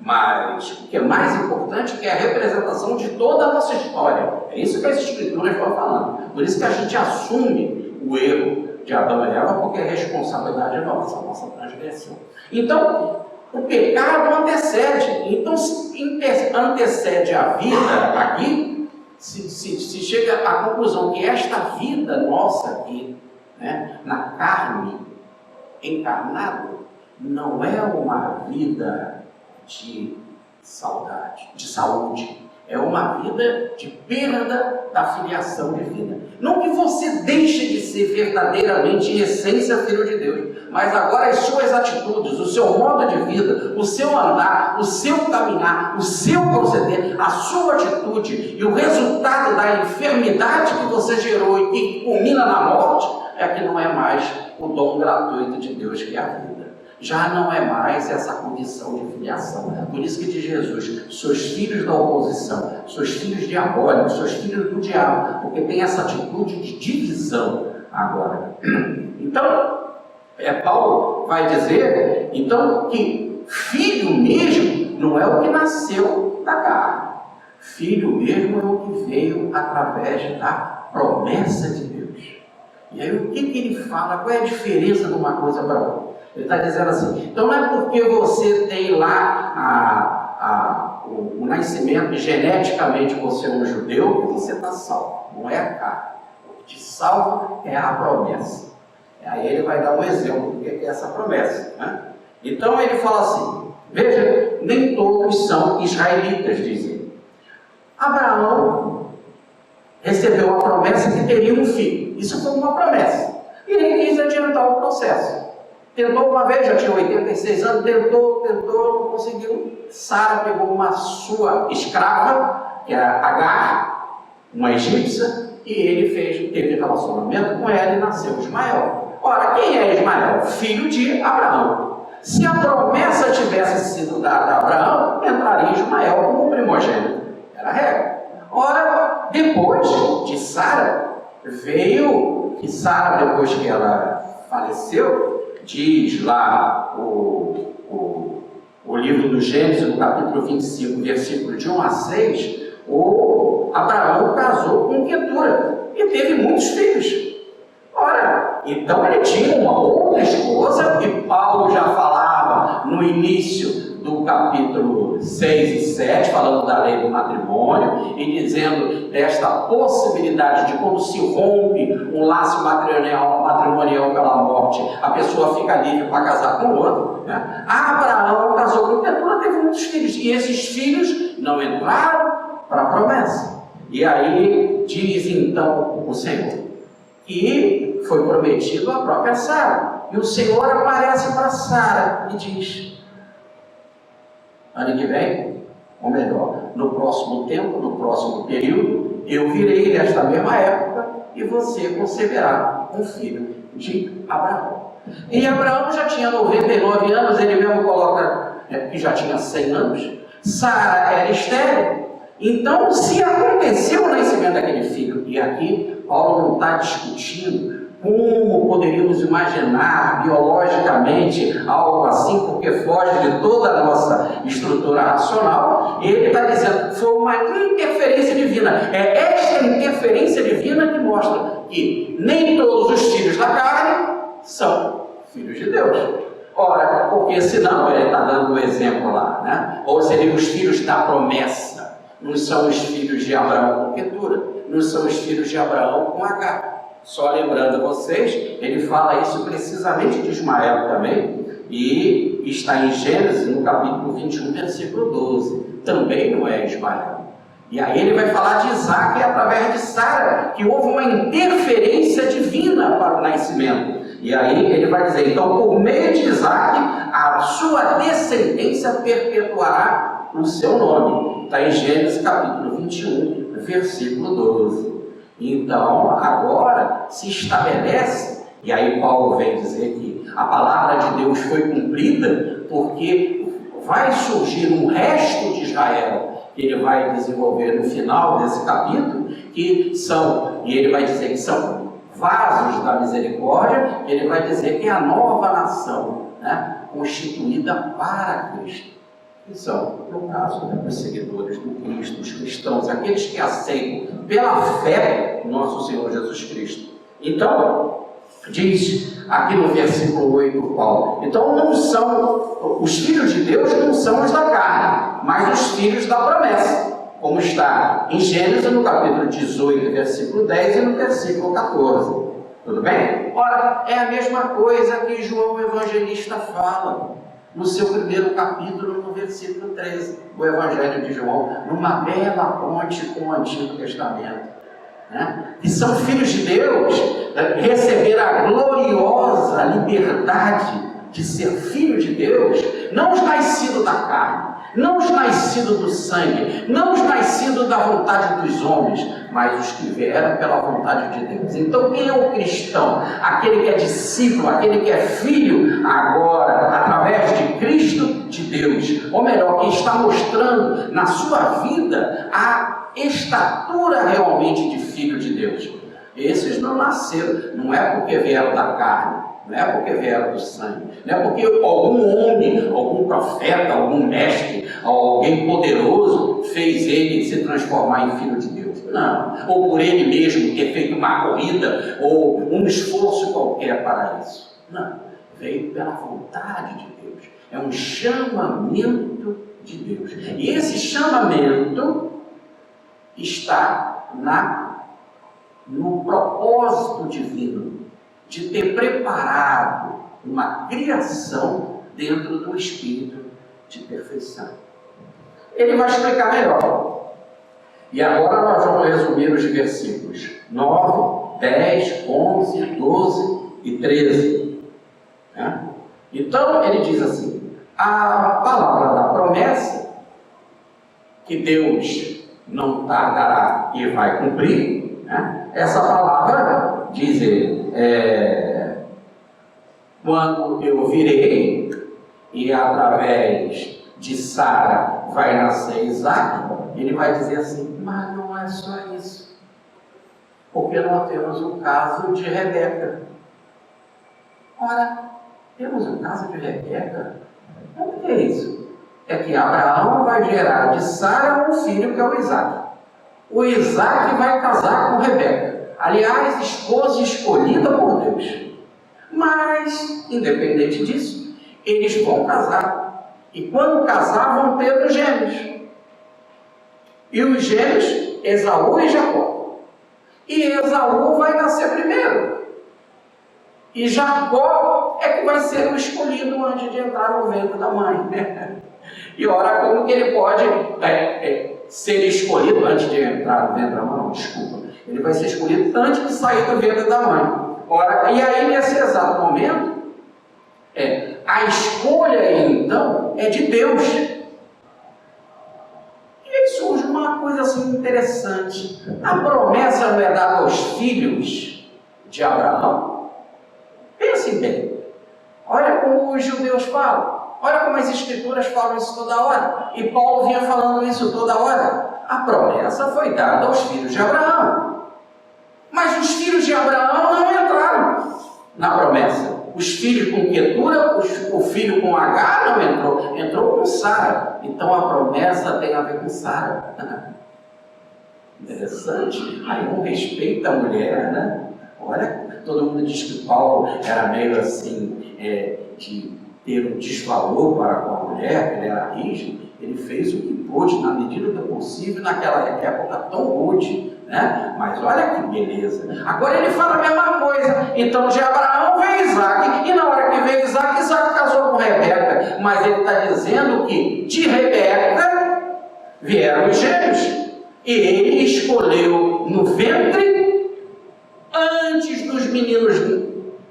S1: Mas o que é mais importante é que é a representação de toda a nossa história. É isso que as Escrituras estão falando. Por isso que a gente assume o erro de Adão e Eva, porque é responsabilidade nossa, a nossa transgressão. Então, o pecado antecede. Então, se antecede a vida aqui, se chega à conclusão que esta vida nossa aqui, né, na carne, encarnada, não é uma vida de saúde, é uma vida de perda da filiação divina. Não que você deixe de ser verdadeiramente, em essência, filho de Deus, mas agora as suas atitudes, o seu modo de vida, o seu andar, o seu caminhar, o seu proceder, a sua atitude e o resultado da enfermidade que você gerou e que culmina na morte, é que não é mais o dom gratuito de Deus que é a vida. Já não é mais essa condição de filiação. Por isso que diz Jesus: sois filhos da oposição, sois filhos diabólicos, sois filhos do diabo, porque tem essa atitude de divisão agora. Então, Paulo vai dizer então que filho mesmo não é o que nasceu da carne. Filho mesmo é o que veio através da promessa de Deus. E aí o que ele fala? Qual é a diferença de uma coisa para outra? Ele está dizendo assim: então não é porque você tem lá o nascimento, geneticamente você é um judeu, que você está salvo. Não é a carne. O que te salva é a promessa. Aí ele vai dar um exemplo do que é essa promessa, né? Então ele fala assim: veja, nem todos são israelitas, diz ele. Abraão recebeu a promessa que teria um filho. Isso foi uma promessa. E ele quis adiantar o processo. Tentou uma vez, já tinha 86 anos, tentou, não conseguiu. Sara pegou uma sua escrava, que era Agar, uma egípcia, e ele teve relacionamento com ela e nasceu Ismael. Ora, quem é Ismael? Filho de Abraão. Se a promessa tivesse sido dada a Abraão, entraria Ismael como primogênito. Era a regra. Ora, depois de Sara, veio que Sara, depois que ela faleceu, diz lá o livro do Gênesis, no capítulo 25, versículo de 1 a 6, o Abraão casou com Quetura e teve muitos filhos. Ora, então ele tinha uma outra esposa, e Paulo já falava no início do capítulo 6 e 7, falando da lei do matrimônio, e dizendo desta possibilidade de quando se rompe um laço matrimonial pela morte, a pessoa fica livre para casar com o outro, né? Abraão casou com Quetura, teve muitos filhos, e esses filhos não entraram para a promessa. E aí diz então o Senhor que foi prometido à própria Sara, e o Senhor aparece para Sara e diz: ano que vem, ou melhor, no próximo tempo, no próximo período, eu virei nesta mesma época e você conceberá um filho de Abraão. E Abraão já tinha 99 anos, ele mesmo coloca que já tinha 100 anos. Sara era estéril. Então, se aconteceu o nascimento daquele filho, e aqui Paulo não está discutindo como poderíamos imaginar biologicamente algo assim, porque foge de toda a nossa estrutura racional, ele está dizendo que foi uma interferência divina. É esta interferência divina que mostra que nem todos os filhos da carne são filhos de Deus. Ora, porque senão, ele está dando um exemplo lá, né? Ou seriam os filhos da promessa. Não são os filhos de Abraão com Quetura, não são os filhos de Abraão com Agar. Só lembrando vocês, ele fala isso precisamente de Ismael também, e está em Gênesis, no capítulo 21, versículo 12. Também não é Ismael. E aí ele vai falar de Isaac através de Sara, que houve uma interferência divina para o nascimento. E aí ele vai dizer, então, por meio de Isaac, a sua descendência perpetuará o seu nome. Está em Gênesis capítulo 21, versículo 12. Então, agora se estabelece, e aí Paulo vem dizer que a palavra de Deus foi cumprida, porque vai surgir um resto de Israel, que ele vai desenvolver no final desse capítulo, que são, e ele vai dizer que são vasos da misericórdia, ele vai dizer que é a nova nação, né, constituída para Cristo. Que são, no caso, os seguidores do Cristo, os cristãos, aqueles que aceitam pela fé nosso Senhor Jesus Cristo. Então, diz aqui no versículo 8, Paulo, então não são, os filhos de Deus não são os da carne, mas os filhos da promessa, como está em Gênesis no capítulo 18, versículo 10 e no versículo 14. Tudo bem? Ora, é a mesma coisa que João o Evangelista fala no seu primeiro capítulo, no versículo 13, o Evangelho de João, numa bela ponte com o Antigo Testamento, né? Que são filhos de Deus, receber a gloriosa liberdade de ser filho de Deus, não os nascidos da carne, não os nascidos do sangue, não os nascidos da vontade dos homens, mas os que vieram pela vontade de Deus. Então, quem é o cristão? Aquele que é discípulo, aquele que é filho agora, através de Cristo de Deus, ou melhor, quem está mostrando na sua vida a estatura realmente de filho de Deus. Esses não nasceram, não é porque vieram da carne, não é porque vieram do sangue, não é porque algum homem, algum profeta, algum mestre, alguém poderoso fez ele se transformar em filho de Deus. Não, ou por ele mesmo ter feito uma corrida ou um esforço qualquer para isso. Não, veio pela vontade de Deus. É um chamamento de Deus. E esse chamamento está no propósito divino de ter preparado uma criação dentro do espírito de perfeição. Ele vai explicar melhor. E agora nós vamos resumir os versículos 9, 10, 11, 12 e 13. Né? Então ele diz assim, a palavra da promessa que Deus não tardará e vai cumprir, né? Essa palavra diz ele, quando eu virei e através de Sara vai nascer Isaac, ele vai dizer assim, mas não é só isso, porque nós temos o caso de Rebeca. Ora, temos o caso de Rebeca? O que é isso? É que Abraão vai gerar de Sara um filho que é o Isaac. O Isaac vai casar com Rebeca. Aliás, esposa escolhida por Deus. Mas, independente disso, eles vão casar. E quando casar, vão ter os gêmeos. E os gêmeos, Esaú e Jacó. E Esaú vai nascer primeiro. E Jacó é que vai ser o escolhido antes de entrar no ventre da mãe. E ora, como que ele pode ser escolhido antes de entrar no ventre da mãe? Não, desculpa. Ele vai ser escolhido antes de sair do ventre da mãe. Ora, e aí, nesse exato momento, a escolha, então, é de Deus. E aí surge uma coisa assim interessante. A promessa não é dada aos filhos de Abraão? Pense bem. Olha como os judeus falam. Olha como as escrituras falam isso toda hora. E Paulo vinha falando isso toda hora. A promessa foi dada aos filhos de Abraão. Mas os filhos de Abraão não entraram na promessa. Os filhos com Quetura, o filho com H não entrou. Entrou com Sara. Então a promessa tem a ver com Sara. Interessante. Aí um respeita a mulher, né? Olha, todo mundo diz que Paulo era meio assim, de ter um desvalor para com a mulher, que ele era rígido. Ele fez o que pôde, na medida do possível, naquela época tão rude, né? Mas olha que beleza. Agora ele fala a mesma coisa. Então de Abraão veio Isaac, e na hora que veio Isaac, Isaac casou com Rebeca. Mas ele está dizendo que de Rebeca vieram os gêmeos. E ele escolheu no ventre, antes dos meninos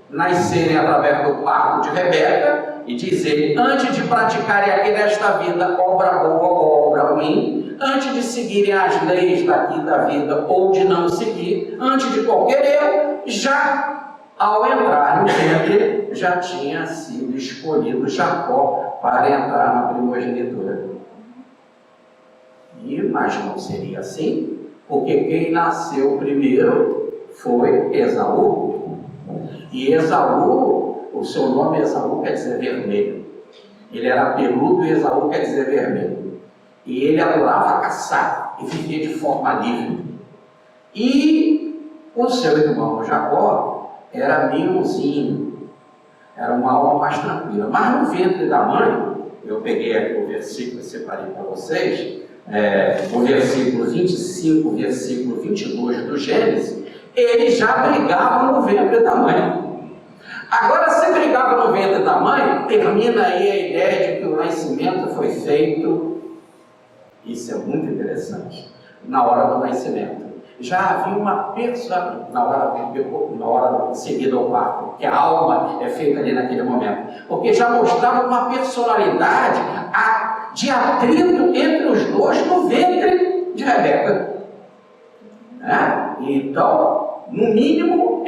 S1: nascerem através do parto de Rebeca, e diz ele, antes de praticarem aqui nesta vida obra boa ou obra ruim, antes de seguirem as leis daqui da vida ou de não seguir, antes de qualquer erro, já ao entrar no ventre, já tinha sido escolhido Jacó para entrar na primogenitura. Mas não seria assim, porque quem nasceu primeiro foi Esaú. E Esaú, o seu nome Esaú quer dizer vermelho. Ele era peludo e Esaú quer dizer vermelho. E ele adorava caçar e vivia de forma livre. E o seu irmão Jacó era mimosinho, era uma alma mais tranquila. Mas no ventre da mãe, eu peguei aqui o versículo e separei para vocês, o versículo 25, versículo 22 do Gênesis, ele já brigava no ventre da mãe. Agora, se brigava no ventre da mãe, termina aí a ideia de que o nascimento foi feito, isso é muito interessante, na hora do nascimento. Já havia uma personalidade, na hora seguida ao parto, que a alma é feita ali naquele momento, porque já mostrava uma personalidade de atrito entre os dois no ventre de Rebeca. Então, no mínimo,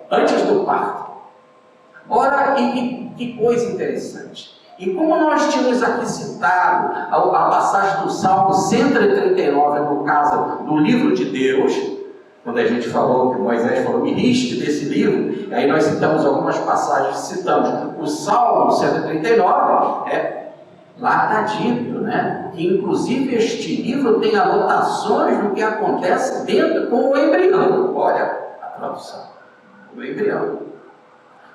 S1: antes do parto. Ora, e que coisa interessante. E como nós tínhamos aqui citado a passagem do Salmo 139, no caso do livro de Deus, quando a gente falou que Moisés falou, me riste desse livro, e aí nós citamos algumas passagens, citamos o Salmo 139, lá está dito, né, que inclusive este livro tem anotações do que acontece dentro com o embrião. Olha a tradução, o embrião.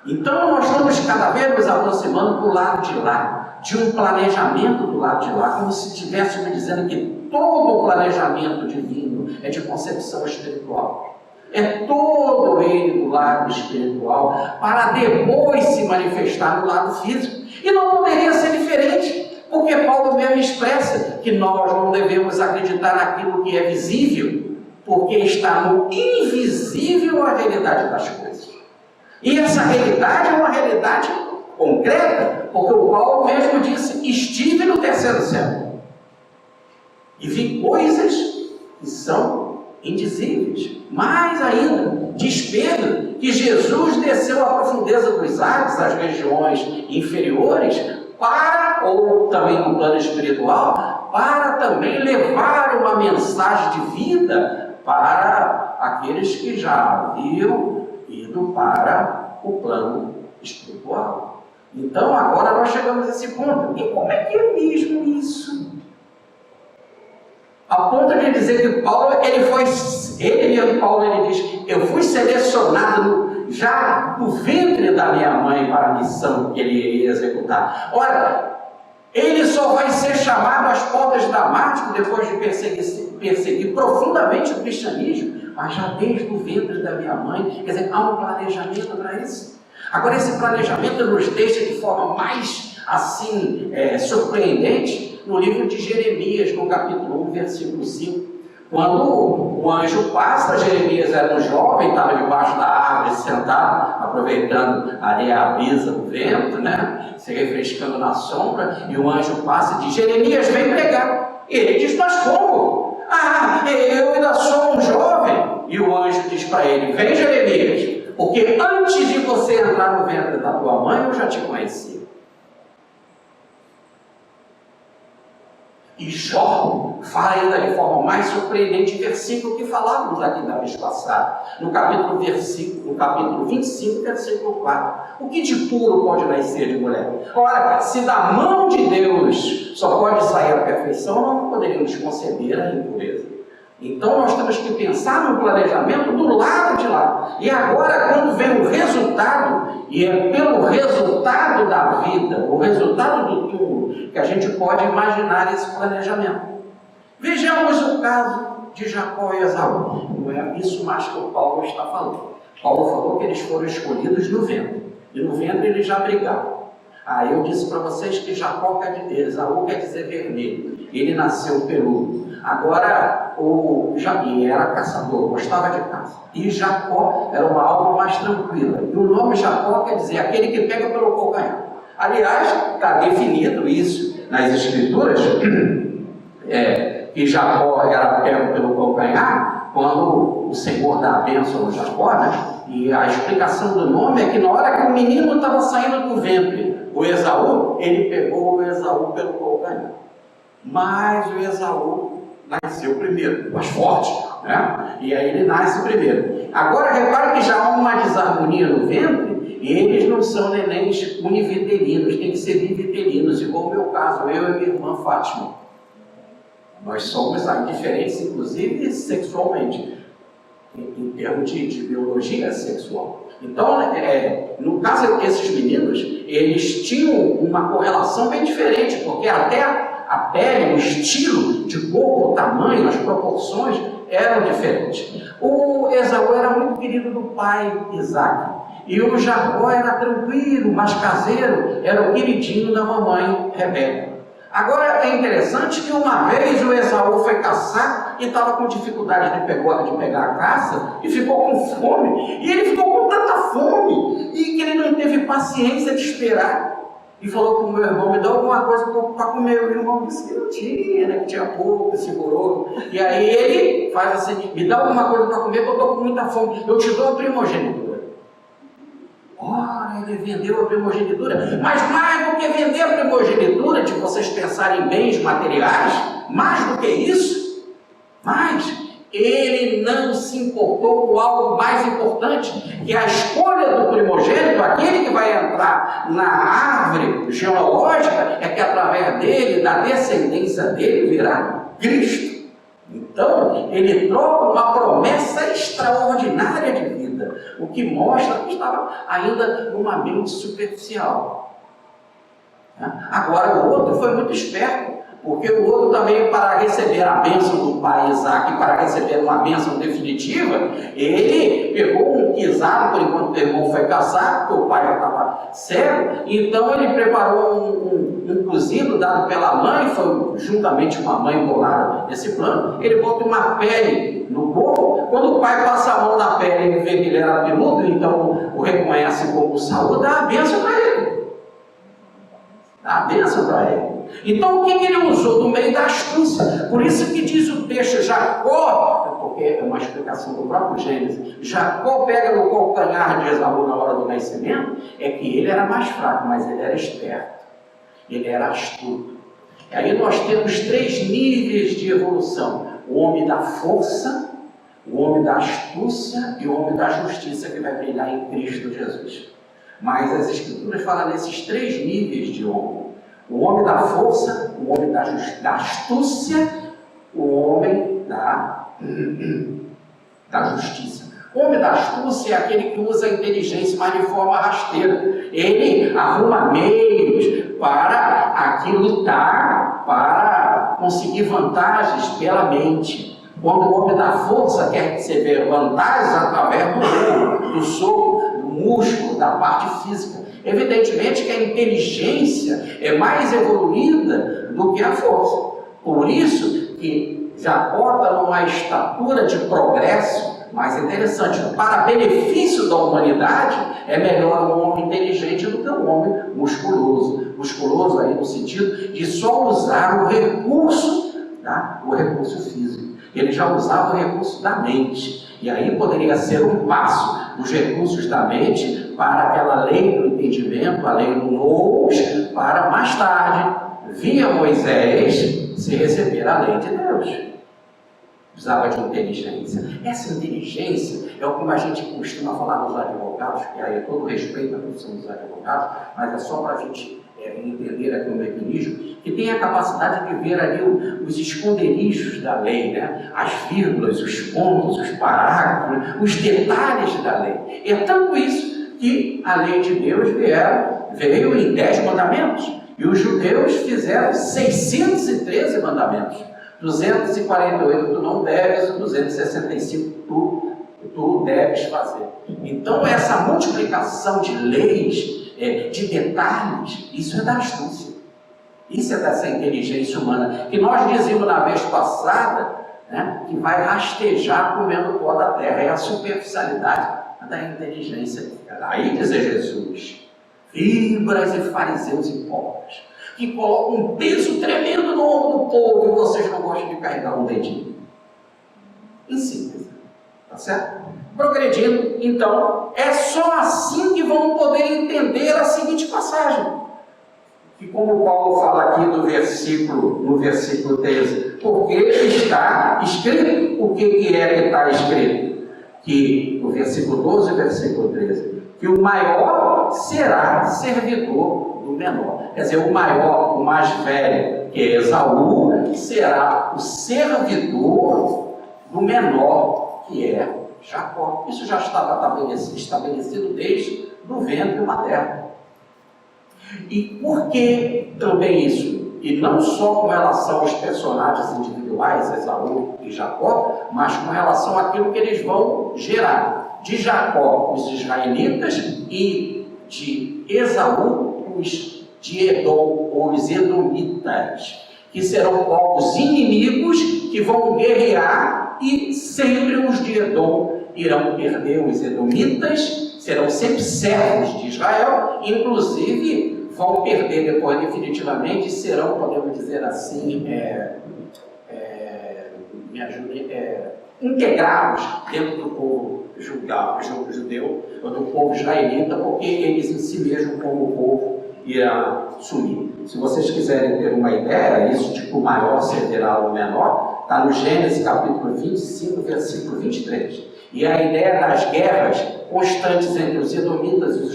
S1: Então nós estamos cada vez nos aproximando do lado de lá, de um planejamento do lado de lá, como se estivéssemos dizendo que todo o planejamento divino é de concepção espiritual. É todo ele do lado espiritual, para depois se manifestar no lado físico. E não poderia ser diferente, porque Paulo mesmo expressa que nós não devemos acreditar naquilo que é visível, porque está no invisível a realidade das coisas. E essa realidade é uma realidade concreta, porque o Paulo mesmo disse, estive no terceiro céu e vi coisas que são indizíveis. Mais ainda, diz Pedro que Jesus desceu à profundeza dos Hades, às regiões inferiores, ou também no plano espiritual, para também levar uma mensagem de vida para aqueles que já haviam ido para o plano espiritual. Então agora nós chegamos a esse ponto. E como é que é mesmo isso? A ponto de dizer que Paulo, ele diz, eu fui selecionado já do ventre da minha mãe para a missão que ele iria executar. Ora, ele só vai ser chamado às portas de Damasco depois de perseguir profundamente o cristianismo, mas já desde o ventre da minha mãe. Quer dizer, há um planejamento para isso. Agora, esse planejamento nos deixa de forma mais assim surpreendente no livro de Jeremias, no capítulo 1, versículo 5. Quando o anjo passa, Jeremias era um jovem, estava debaixo da árvore sentado, aproveitando ali a brisa do vento, né? Se refrescando na sombra, e o anjo passa e diz: Jeremias, vem pregar. E ele diz: mas como? Eu ainda sou um jovem. E o anjo diz para ele: vem, Jeremias, porque antes de você entrar no ventre da tua mãe, eu já te conheci. E Jó fala ainda de forma mais surpreendente, versículo que falávamos aqui da vez passada, no capítulo 25, versículo 4. O que de puro pode nascer de mulher? Ora, se da mão de Deus só pode sair a perfeição, não poderíamos conceber a impureza. Então nós temos que pensar no planejamento do lado de lá. E agora, quando vem o resultado, e é pelo resultado da vida, o resultado do túmulo, que a gente pode imaginar esse planejamento. Vejamos o caso de Jacó e Esaú. Não é isso mais que o Paulo está falando. Paulo falou que eles foram escolhidos no ventre, e no ventre eles já brigavam. Eu disse para vocês que Esaú quer dizer vermelho. Ele nasceu peludo. Agora, Jair era caçador, gostava de caça. E Jacó era uma alma mais tranquila. E o nome Jacó quer dizer aquele que pega pelo calcanhar. Aliás, está definido isso nas Escrituras, que Jacó era pego pelo calcanhar, quando o Senhor dá a bênção a Jacó, né? E a explicação do nome é que na hora que o menino estava saindo do ventre, o Esaú, ele pegou o Esaú pelo calcanhar. Mas o Esaú nasceu primeiro, mais forte, né? E aí ele nasce primeiro. Agora repara que já há uma desarmonia no ventre, e eles não são nenéns univitelinos, tem que ser bivitelinos, igual o meu caso, eu e minha irmã Fátima. Nós somos diferentes, inclusive sexualmente, em termos de biologia sexual. Então, no caso desses meninos, eles tinham uma correlação bem diferente, porque até a pele, o estilo de corpo, o tamanho, as proporções eram diferentes. O Esaú era muito querido do pai Isaac, e o Jacó era tranquilo, mas caseiro, era o queridinho da mamãe Rebeca. Agora é interessante que uma vez o Esaú foi caçar e estava com dificuldade de pegar a caça e ficou com fome. E ele ficou com tanta fome e que ele não teve paciência de esperar. E falou com o meu irmão: me dá alguma coisa para comer. O irmão disse que não tinha, né? Que tinha pouco, segurou. E aí ele faz assim: me dá alguma coisa para comer, que eu estou com muita fome. Eu te dou a primogenitura. Ora, ele vendeu a primogenitura. Mas mais do que vender a primogenitura, de vocês pensarem em bens materiais, mais do que isso, ele não se importou com algo mais importante, que é a escolha do primogênito, aquele que vai entrar na árvore genealógica, é que através dele, da descendência dele, virá Cristo. Então, ele troca uma promessa extraordinária de vida, o que mostra que estava ainda numa mente superficial. Agora, o outro foi muito esperto, porque o outro também, para receber a bênção do pai Isaac, para receber uma bênção definitiva, ele pegou um guisado, por enquanto o irmão foi caçar, porque o pai já estava cego, então ele preparou um cozido dado pela mãe, foi juntamente com a mãe bolaram esse plano. Ele bota uma pele no corpo, quando o pai passa a mão na pele e vê que ele era peludo, então o reconhece como Saúl, dá a bênção para ele. Dá a bênção para ele. Então o que ele usou? Do meio da astúcia. Por isso que diz o texto, Jacó, porque é uma explicação do próprio Gênesis, Jacó pega no calcanhar de Esaú na hora do nascimento, é que ele era mais fraco, mas ele era esperto, ele era astuto. E aí nós temos 3 níveis de evolução: o homem da força, o homem da astúcia e o homem da justiça, que vai brilhar em Cristo Jesus. Mas as Escrituras falam nesses 3 níveis de homem: o homem da força, o homem da astúcia, o homem da justiça. O homem da astúcia é aquele que usa a inteligência, mas de forma rasteira. Ele arruma meios para aqui lutar, para conseguir vantagens pela mente. Quando o homem da força quer receber vantagens através do soco, do músculo, da parte física. Evidentemente que a inteligência é mais evoluída do que a força. Por isso que Jacó está numa estatura de progresso mais interessante. Para benefício da humanidade, é melhor um homem inteligente do que um homem musculoso. Musculoso aí no sentido de só usar o recurso físico. Ele já usava o recurso da mente. E aí poderia ser um passo dos recursos da mente para aquela lei do entendimento, a lei do nous, para mais tarde, via Moisés, se receber a lei de Deus. Precisava de inteligência. Essa inteligência é o que a gente costuma falar dos advogados, que aí é todo respeito à profissão dos advogados, mas é só para a gente entender aqui o mecanismo, que tem a capacidade de ver ali os esconderijos da lei, né? As vírgulas, os pontos, os parágrafos, os detalhes da lei. É tanto isso que a lei de Deus veio em 10 mandamentos, e os judeus fizeram 613 mandamentos. 248 tu não deves, 265 tu deves fazer. Então essa multiplicação de leis, de detalhes, isso é da astúcia, isso é dessa inteligência humana, que nós dizíamos na vez passada, né, que vai rastejar comendo o pó da terra. É a superficialidade da inteligência. Aí diz Jesus: víboras e fariseus hipócritas, que colocam um peso tremendo no ombro do povo, e vocês não gostam de carregar um dedinho. Em síntese, tá certo? Progredindo, então, é só assim que vão poder entender a seguinte passagem, que como Paulo fala aqui no versículo 13, porque está escrito. O que é que está escrito? Que no versículo 12 e versículo 13, que o maior será servidor do menor. Quer dizer, o maior, o mais velho, que é Esaú, será o servidor do menor, que é Jacó. Isso já estava estabelecido desde o ventre materno. E por que também isso? E não só com relação aos personagens individuais, Esaú e Jacó, mas com relação àquilo que eles vão gerar. De Jacó, os israelitas, e de Esaú, os de Edom, ou os edomitas, que serão povos inimigos que vão guerrear, e sempre os de Edom irão perder. Os edomitas serão sempre servos de Israel, inclusive vão perder depois definitivamente, serão, podemos dizer assim, integrados dentro do povo judeu, ou do povo israelita, porque eles em si mesmos, como povo, irão sumir. Se vocês quiserem ter uma ideia, isso de que o maior servirá ao menor, está no Gênesis capítulo 25, versículo 23. E a ideia das guerras constantes entre os edomitas e os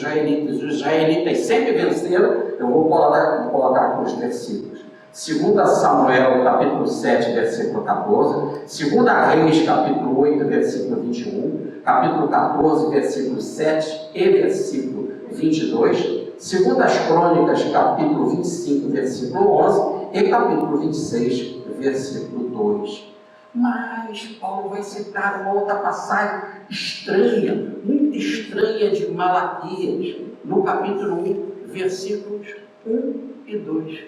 S1: israelitas sempre venceram. Eu vou colocar aqui os versículos. 2 Samuel, capítulo 7, versículo 14. 2 Reis, capítulo 8, versículo 21. Capítulo 14, versículo 7 e versículo 22. 2 Crônicas, capítulo 25, versículo 11. E capítulo 26, versículo 2. Mas Paulo vai citar uma outra passagem estranha, muito estranha, de Malaquias, no capítulo 1, versículos 1 e 2.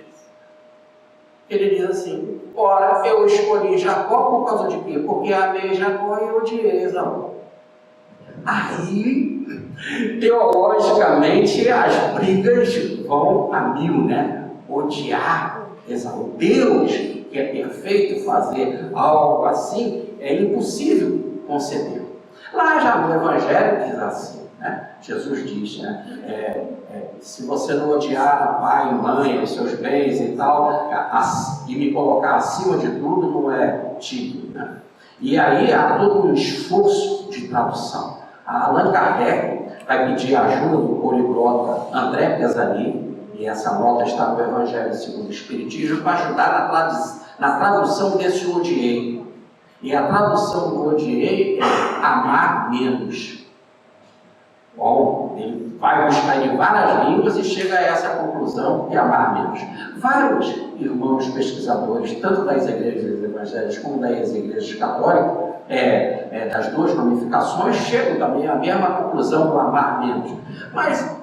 S1: Ele diz assim: ora, eu escolhi Jacó por causa de quê? Porque amei Jacó e odiei Esaú. Aí, teologicamente, as brigas vão a mil, né? Odiar O Deus que é perfeito, fazer algo assim é impossível conceber. Lá já no Evangelho diz assim, né? Jesus diz, né? Se você não odiar pai e mãe, os seus bens e tal, e me colocar acima de tudo, não é digno, né? E aí há todo um esforço de tradução. A Allan Kardec vai pedir a ajuda do poliglota André Pesani, e essa nota está no Evangelho segundo o Espiritismo, para ajudar na tradução desse odiei. E a tradução do odiei é amar menos. Bom, ele vai buscar em várias línguas e chega a essa conclusão de amar menos. Vários irmãos pesquisadores, tanto das igrejas evangélicas como das igrejas católicas, das duas ramificações, chegam também à mesma conclusão do amar menos. Mas,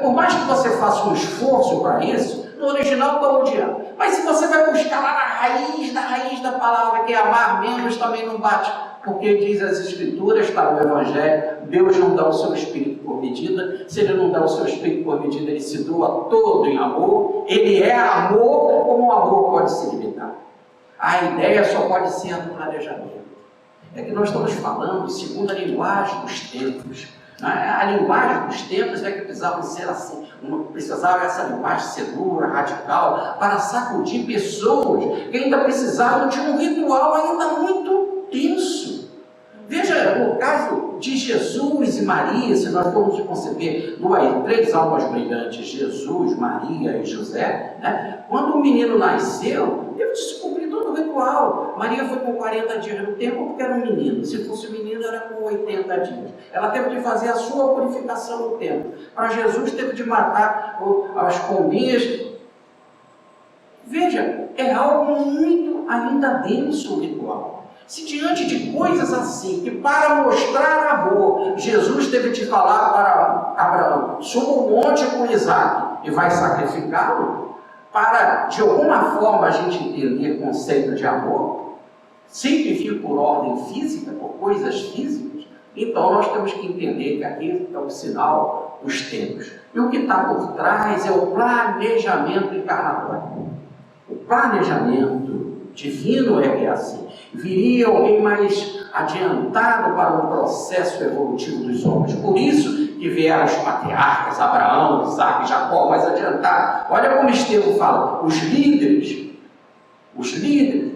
S1: por mais que você faça um esforço para isso, no original está odiar. Mas se você vai buscar lá na raiz da palavra, que é amar menos, também não bate. Porque diz as Escrituras, está no Evangelho, Deus não dá o seu Espírito por medida. Se Ele não dá o seu Espírito por medida, Ele se doa todo em amor. Ele é amor, como o amor pode se limitar. A ideia só pode ser a do planejamento. É que nós estamos falando segundo a linguagem dos tempos. A linguagem dos tempos é que precisava ser assim, precisava essa linguagem ser dura, radical, para sacudir pessoas que ainda precisavam de um ritual ainda muito tenso. Veja o caso de Jesus e Maria, se nós formos conceber três almas brilhantes, Jesus, Maria e José, né? Quando o menino nasceu, teve de se cumprir todo o ritual. Maria foi com 40 dias no templo porque era um menino. Se fosse um menino, era com 80 dias. Ela teve de fazer a sua purificação no templo. Para Jesus, teve de matar as pombinhas. Veja, é algo muito ainda denso o ritual. Se diante de coisas assim, que para mostrar amor, Jesus teve de falar para Abraão, suba o monte com Isaac e vai sacrificá-lo, para de alguma forma a gente entender o conceito de amor, simplifica por ordem física, por coisas físicas, então nós temos que entender que aqui é o sinal dos tempos. E o que está por trás é o planejamento encarnatório. O planejamento divino é que é assim. Viria alguém mais adiantado para o processo evolutivo dos homens. Por isso que vieram os patriarcas, Abraão, Isaac, Jacó, mais adiantado. Olha como Estevão fala, os líderes,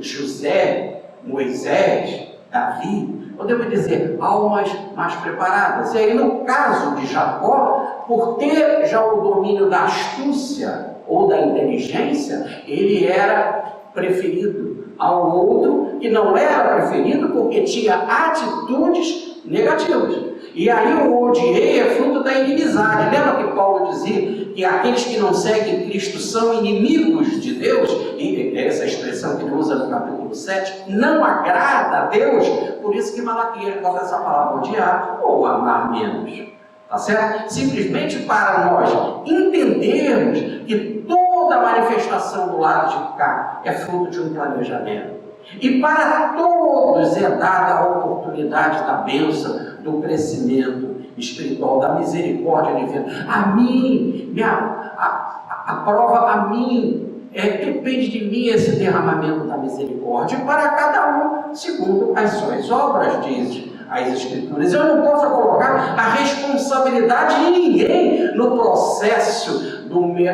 S1: José, Moisés, Davi, podemos dizer, almas mais preparadas. E aí no caso de Jacó, por ter já o domínio da astúcia ou da inteligência, ele era preferido ao outro que não era preferido porque tinha atitudes negativas. E aí o odiei é fruto da inimizade. Lembra que Paulo dizia que aqueles que não seguem Cristo são inimigos de Deus? E essa expressão que ele usa no capítulo 7, não agrada a Deus. Por isso que Malaquias bota essa palavra odiar ou amar menos. Tá certo? Simplesmente para nós entendermos que toda manifestação do lado de cá é fruto de um planejamento. E para todos é dada a oportunidade da bênção, do crescimento espiritual, da misericórdia divina. A mim, a prova a mim, depende de mim esse derramamento da misericórdia, para cada um, segundo as suas obras, diz as Escrituras. Eu não posso colocar a responsabilidade de ninguém no processo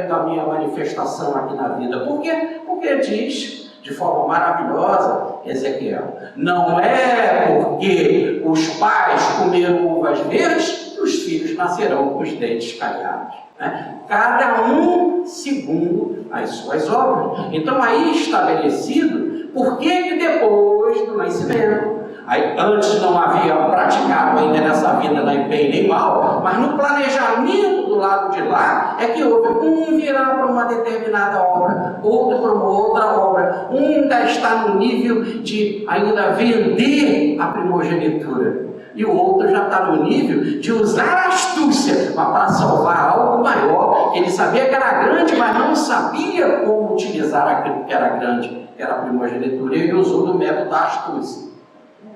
S1: da minha manifestação aqui na vida. Por quê? Porque diz de forma maravilhosa, Ezequiel, não é porque os pais comeram uvas verdes que os filhos nascerão com os dentes caiados. Né? Cada um segundo as suas obras. Então aí estabelecido, por que depois do nascimento, aí, antes não havia praticado ainda nessa vida nem bem nem mal, mas no planejamento do lado de lá é que houve um virá para uma determinada obra, outro para uma outra obra, um ainda está no nível de ainda vender a primogenitura e o outro já está no nível de usar a astúcia para salvar algo maior. Ele sabia que era grande, mas não sabia como utilizar aquilo que era grande, que era a primogenitura, e ele usou do método da astúcia,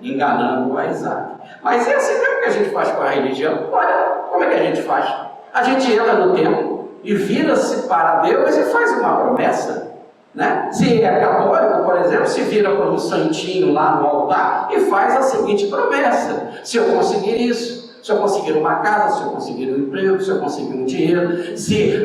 S1: enganando a Isaac. Mas é assim mesmo que a gente faz com a religião. Olha, como é que a gente faz? A gente entra no templo e vira-se para Deus e faz uma promessa. Né? Se é católico, por exemplo, se vira para um santinho lá no altar e faz a seguinte promessa: se eu conseguir isso, se eu conseguir uma casa, se eu conseguir um emprego, se eu conseguir um dinheiro, se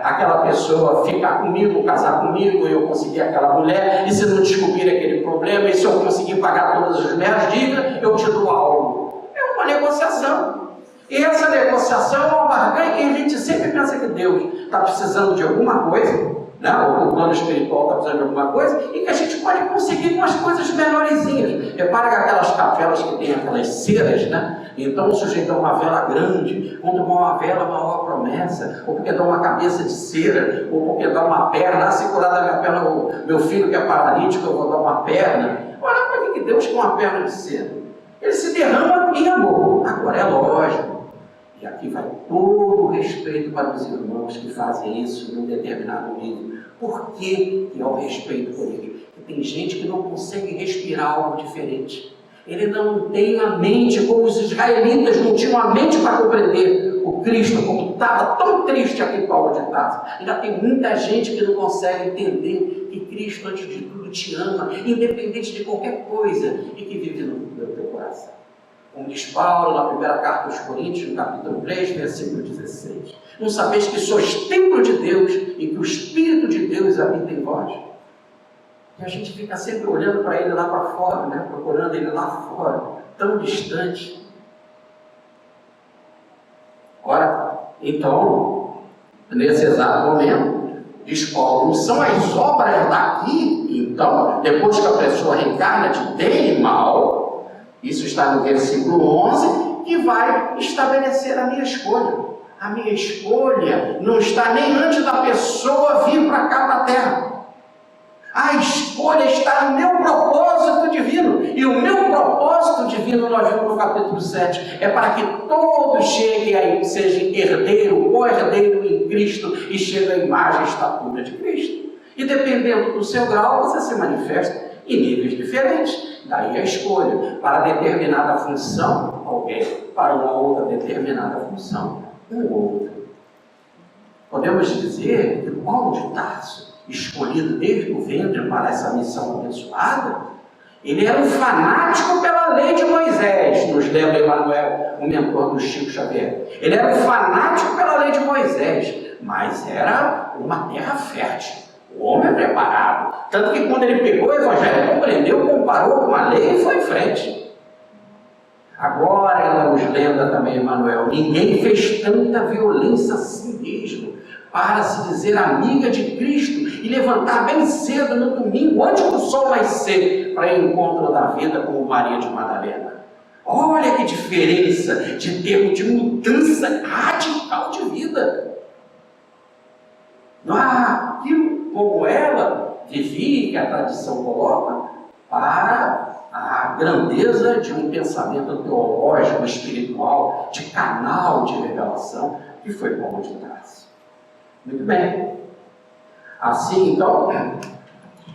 S1: aquela pessoa ficar comigo, casar comigo, eu conseguir aquela mulher, e se não descobrir aquele problema, e se eu conseguir pagar todas as minhas dívidas, eu te dou algo. É uma negociação. E essa negociação é uma barganha, e a gente sempre pensa que Deus está precisando de alguma coisa, né? Ou o plano espiritual está precisando de alguma coisa, e que a gente pode conseguir com as coisas menorzinhas. Repara que aquelas capelas que tem aquelas ceras, né? Então o sujeito dá uma vela grande, quando dá uma vela, maior promessa, ou porque dá uma cabeça de cera, ou porque dá uma perna, se curar da minha perna, o meu filho que é paralítico, eu vou dar uma perna. Olha para que Deus quer uma perna de cera? Ele se derrama em amor. Agora é lógico. E aqui vai todo o respeito para os irmãos que fazem isso em um determinado nível. Por que é o respeito por eles? Porque tem gente que não consegue respirar algo diferente. Ele não tem a mente, como os israelitas não tinham a mente para compreender o Cristo, como estava tão triste aqui Paulo de Tarso. Ainda tem muita gente que não consegue entender que Cristo, antes de tudo, te ama, independente de qualquer coisa, e que vive no teu coração. Como diz Paulo na primeira carta aos Coríntios, no capítulo 3, versículo 16. Não sabeis que sois templo de Deus e que o Espírito de Deus habita em vós? E a gente fica sempre olhando para ele lá para fora, né? Procurando ele lá fora, tão distante. Ora, então, nesse exato momento, diz Paulo, não são as obras daqui, então, depois que a pessoa reencarna de bem e mal. Isso está no versículo 11, que vai estabelecer a minha escolha. A minha escolha não está nem antes da pessoa vir para cá, para a terra. A escolha está no meu propósito divino. E o meu propósito divino, nós vimos no capítulo 7, é para que todos cheguem a sejam herdeiro, co-herdeiro em Cristo e cheguem à imagem e estatura de Cristo. E dependendo do seu grau, você se manifesta em níveis diferentes. Daí a escolha. Para determinada função, alguém. Para uma outra determinada função, um outro. Podemos dizer que Paulo de Tarso, escolhido desde o ventre para essa missão abençoada, ele era um fanático pela lei de Moisés. Nos lembra Emmanuel, o mentor do Chico Xavier. Ele era um fanático pela lei de Moisés, mas era uma terra fértil. O homem é preparado. Tanto que quando ele pegou o Evangelho, compreendeu, comparou com a lei e foi em frente. Agora ela nos lembra também, Emmanuel, ninguém fez tanta violência a si mesmo para se dizer amiga de Cristo e levantar bem cedo no domingo, antes do sol nascer, para ir ao encontro da vida como Maria de Madalena. Olha que diferença de termo de mudança radical de vida. Não há aquilo como ela vivia, que a tradição coloca, para a grandeza de um pensamento teológico, espiritual, de canal de revelação, que foi Paulo de Tarso. Muito bem. Assim, então,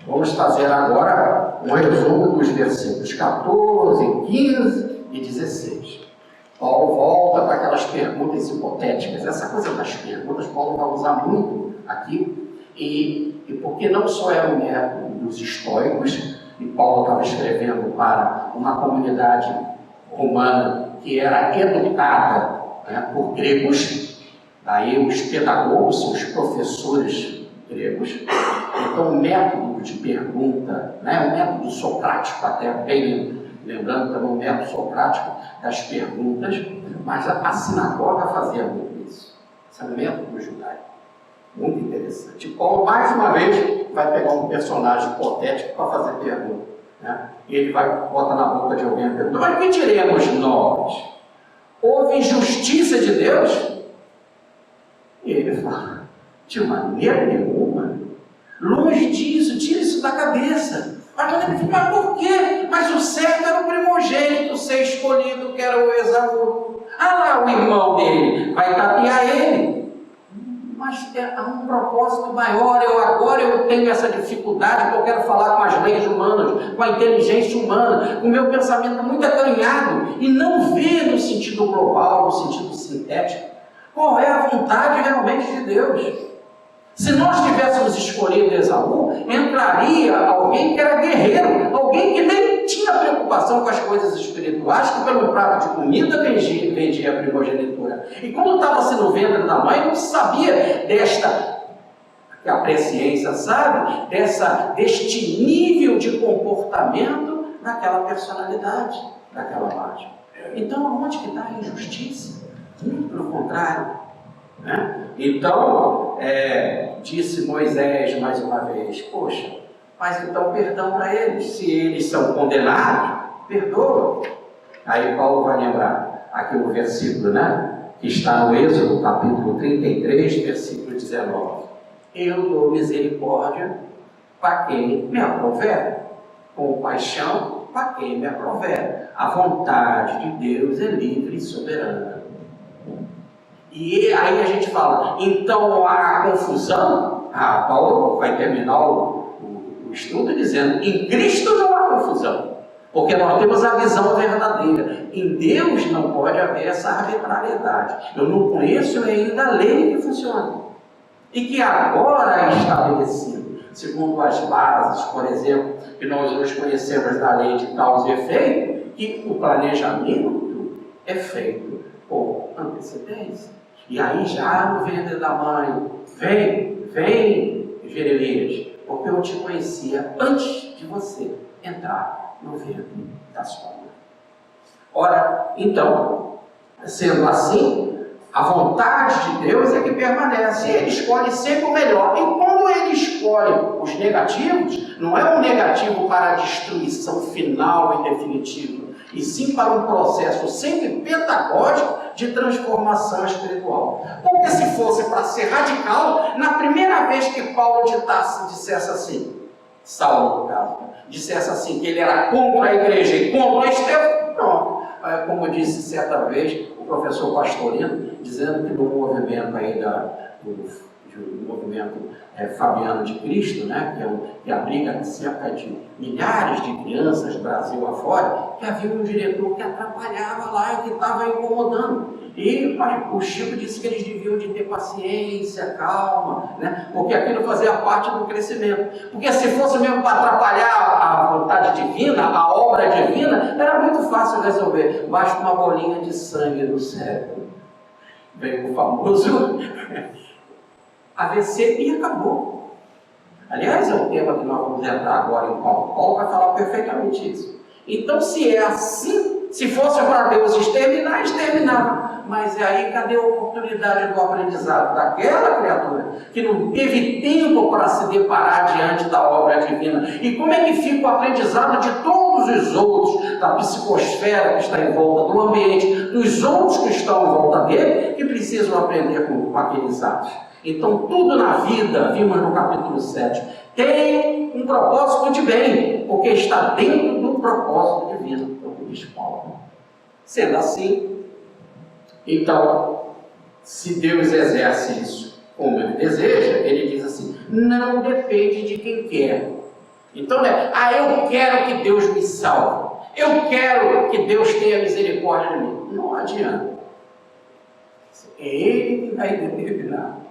S1: vamos fazer agora um resumo dos versículos 14, 15 e 16. Paulo volta para aquelas perguntas hipotéticas. Essa coisa das perguntas, Paulo vai usar muito aqui, e porque não só era o método dos estoicos, e Paulo estava escrevendo para uma comunidade romana que era educada, né, por gregos, daí os pedagogos são os professores gregos. Então o método de pergunta, né, o método socrático, até bem lembrando também o método socrático das perguntas, mas a sinagoga fazia muito isso. Esse é o método judaico. Muito interessante. Paulo, mais uma vez, vai pegar um personagem hipotético para fazer pergunta. Né? E ele vai botar na boca de alguém e pergunta: mas que diremos nós? Houve injustiça de Deus? E ele fala: de maneira nenhuma. Longe disso, tira isso da cabeça. Mas por quê? Mas o certo era o primogênito ser escolhido, que era o Esaú. Ah lá, o irmão dele vai tapear ele. Mas há um propósito maior. Agora eu tenho essa dificuldade, que eu quero falar com as leis humanas, com a inteligência humana, com o meu pensamento muito acanhado, e não ver no sentido global, no sentido sintético, qual é a vontade realmente de Deus. Se nós tivéssemos escolhido Esaú, entraria alguém que era guerreiro, alguém que nem tinha preocupação com as coisas espirituais, que pelo prato de comida vendia a primogenitura. E quando estava-se no ventre da mãe, não sabia que a presciência sabe, deste nível de comportamento daquela personalidade, daquela margem. Então, onde que está a injustiça? Muito pelo contrário. Né? Então, disse Moisés mais uma vez, poxa, mas então perdão para eles, se eles são condenados, perdoa. Aí Paulo vai lembrar aqui no versículo, né, que está no Êxodo, capítulo 33, versículo 19. Eu dou misericórdia para quem me aprouver, compaixão para quem me aprouver. A vontade de Deus é livre e soberana. E aí a gente fala, então há confusão? Paulo vai terminar o estudo dizendo, em Cristo não há confusão, porque nós temos a visão verdadeira. Em Deus não pode haver essa arbitrariedade. Eu não conheço ainda a lei que funciona, e que agora é estabelecido, segundo as bases, por exemplo, que nós hoje conhecemos da lei de causa e efeito, que o planejamento é feito por antecedência. E aí já no ventre da mãe, vem Jeremias, porque eu te conhecia antes de você entrar no ventre da sua mãe. Ora, então, sendo assim, a vontade de Deus é que permanece, Ele escolhe sempre o melhor. E quando Ele escolhe os negativos, não é um negativo para a destruição final e definitiva, e sim para um processo sempre pedagógico de transformação espiritual. Porque se fosse para ser radical, na primeira vez que Paulo dissesse assim, Saulo no caso, dissesse assim que ele era contra a igreja e contra Estevão, pronto. Como disse certa vez o professor Pastorino, dizendo que no movimento aí do movimento Fabiano de Cristo, né, que abriga cerca de milhares de crianças Brasil afora, que havia um diretor que atrapalhava lá e que estava incomodando. E o Chico disse que eles deviam de ter paciência, calma, né, porque aquilo fazia parte do crescimento. Porque se fosse mesmo para atrapalhar a vontade divina, a obra divina, era muito fácil resolver. Basta uma bolinha de sangue no cérebro. Veio o famoso AVC e acabou. Aliás, é um tema que nós vamos entrar agora em Paulo. Paulo vai falar perfeitamente isso. Então, se é assim, se fosse para Deus exterminar, exterminava. Mas aí, cadê a oportunidade do aprendizado daquela criatura que não teve tempo para se deparar diante da obra divina? E como é que fica o aprendizado de todos os outros, da psicosfera que está em volta do ambiente, dos outros que estão em volta dele, que precisam aprender com aqueles atos? Então, tudo na vida, vimos no capítulo 7, tem um propósito de bem, porque está dentro do propósito divino, como diz Paulo. Sendo assim, então, se Deus exerce isso como Ele deseja, Ele diz assim, não depende de quem quer. Então, eu quero que Deus me salve, eu quero que Deus tenha misericórdia de mim. Não adianta. É Ele que vai determinar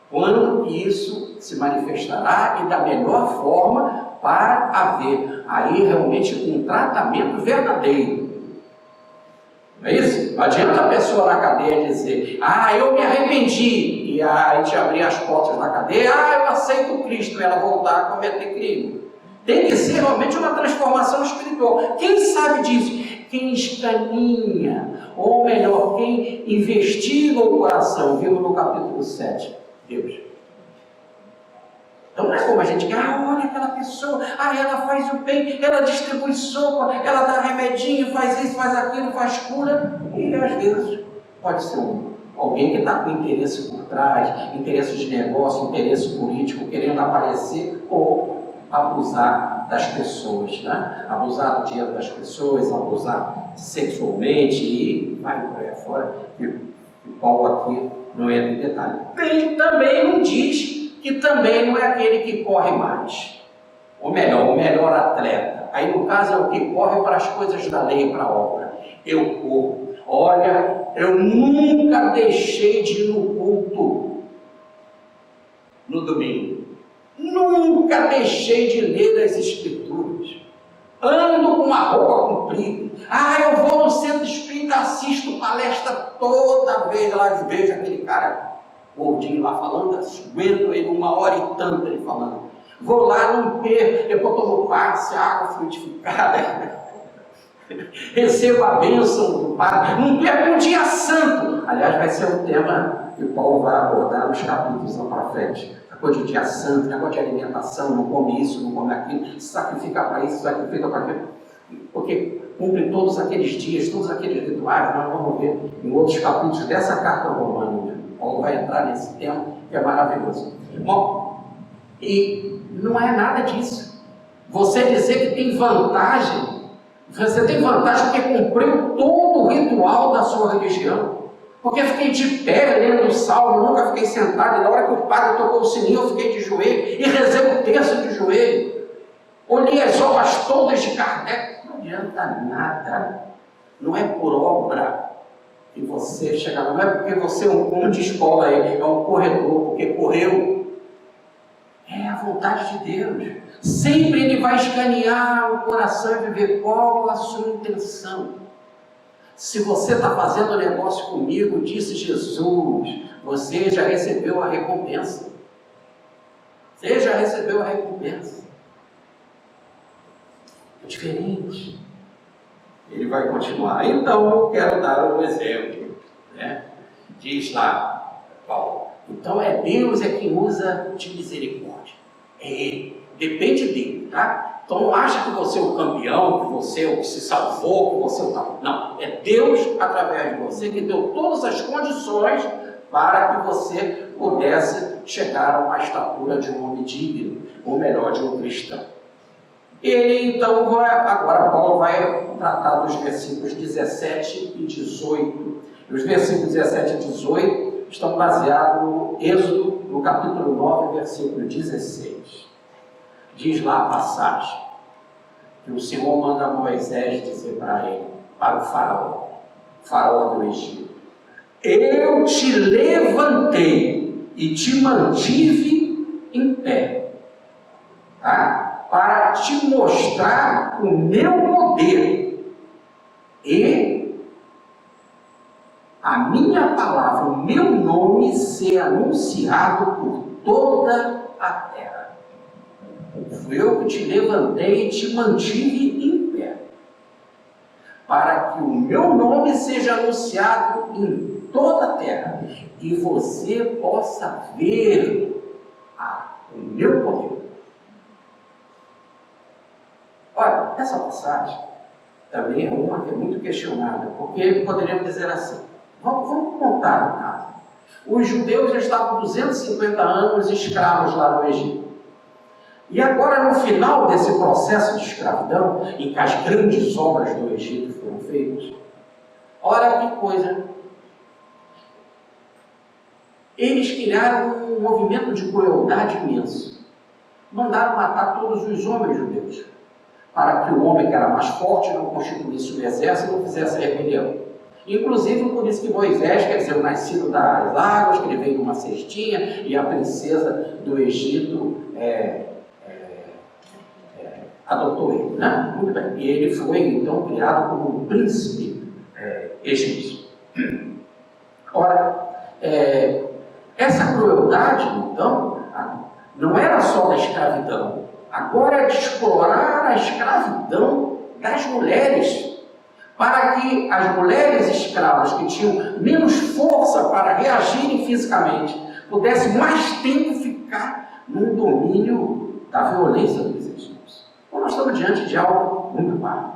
S1: quando isso se manifestará e da melhor forma para haver aí realmente um tratamento verdadeiro. Não é isso? Não adianta a pessoa na cadeia dizer, eu me arrependi, e a gente abrir as portas da cadeia, eu aceito Cristo, e ela voltar a cometer crime. Tem que ser realmente uma transformação espiritual. Quem sabe disso? Quem escaninha, ou melhor, quem investiga o coração, vimos no capítulo 7. Deus. Então não é como a gente quer, olha aquela pessoa, ela faz o bem, ela distribui sopa, ela dá remedinho, faz isso, faz aquilo, faz cura, e às vezes pode ser alguém que está com interesse por trás, interesse de negócio, interesse político, querendo aparecer ou abusar das pessoas, né? Abusar do dinheiro das pessoas, abusar sexualmente e vai por aí fora. E o Paulo aqui não entra em detalhe. Também não diz que também não é aquele que corre mais. Ou melhor, o melhor atleta. Aí no caso é o que corre para as coisas da lei, para a obra. Eu corro. Olha, eu nunca deixei de ir no culto. no domingo. Nunca deixei de ler as Escrituras. Ando com uma roupa comprida. Eu vou no centro espírita, assisto palestra toda vez lá, vejo aquele cara gordinho lá falando, aguento ele 1h e tanto ele falando. Vou lá, não perco, depois tomo passe, água frutificada. Recebo a bênção do Padre, não perco um dia santo. Aliás, vai ser um tema que o Paulo vai abordar nos capítulos lá para frente. Coisa de dia santo, negócio de alimentação, não come isso, não come aquilo, sacrifica para isso, sacrifica para aquilo. Porque cumpre todos aqueles dias, todos aqueles rituais, nós vamos ver em outros capítulos dessa carta romana. Paulo vai entrar nesse tema que é maravilhoso. Bom, e não é nada disso. Você dizer que tem vantagem, você tem vantagem porque cumpriu todo o ritual da sua religião. Porque fiquei de pé lendo o salmo, nunca fiquei sentado, e na hora que o padre tocou o sininho, eu fiquei de joelho, e rezei o terço de joelho. Olhei as obras todas de Kardec, não adianta nada. Não é por obra que você chega, não é porque você, como diz Paulo aí, é um corredor, porque correu. É a vontade de Deus. Sempre Ele vai escanear o coração e ver qual a sua intenção. Se você está fazendo negócio comigo, disse Jesus, você já recebeu a recompensa. Você já recebeu a recompensa. É diferente. Ele vai continuar. Então, eu quero dar um exemplo. Diz lá, Paulo. Então, Deus é quem usa de misericórdia. É Ele. Depende dele, tá? Então não acha que você é o campeão, que você é o que se salvou, que você é o tal. Não, é Deus através de você que deu todas as condições para que você pudesse chegar a uma estatura de um homem digno, ou melhor, de um cristão. Ele então agora Paulo vai tratar dos versículos 17 e 18. Os versículos 17 e 18 estão baseados no Êxodo, no capítulo 9, versículo 16. Diz lá a passagem, que o Senhor manda Moisés dizer para ele, para o faraó do Egito: eu te levantei e te mantive em pé, tá? Para te mostrar o meu poder e a minha palavra, o meu nome ser anunciado por toda a terra. Fui eu que te levantei e te mantive em pé, para que o meu nome seja anunciado em toda a terra, e você possa ver o meu poder. Olha, essa passagem também é uma que é muito questionada, porque poderíamos dizer assim, vamos contar o caso. Os judeus já estavam 250 anos escravos lá no Egito. E agora, no final desse processo de escravidão, em que as grandes obras do Egito foram feitas, olha que coisa, eles criaram um movimento de crueldade imenso. Mandaram matar todos os homens judeus, para que o homem que era mais forte não constituísse um exército e não fizesse rebelião. Inclusive, por isso que Moisés, quer dizer, o nascido das águas, que ele veio numa cestinha, e a princesa do Egito adotou ele, né? Muito bem. E ele foi, então, criado como um príncipe egípcio. Ora, essa crueldade, então, não era só da escravidão. Agora é de explorar a escravidão das mulheres, para que as mulheres escravas que tinham menos força para reagirem fisicamente, pudessem mais tempo ficar no domínio da violência dos egípcios. Então nós estamos diante de algo muito bárbaro.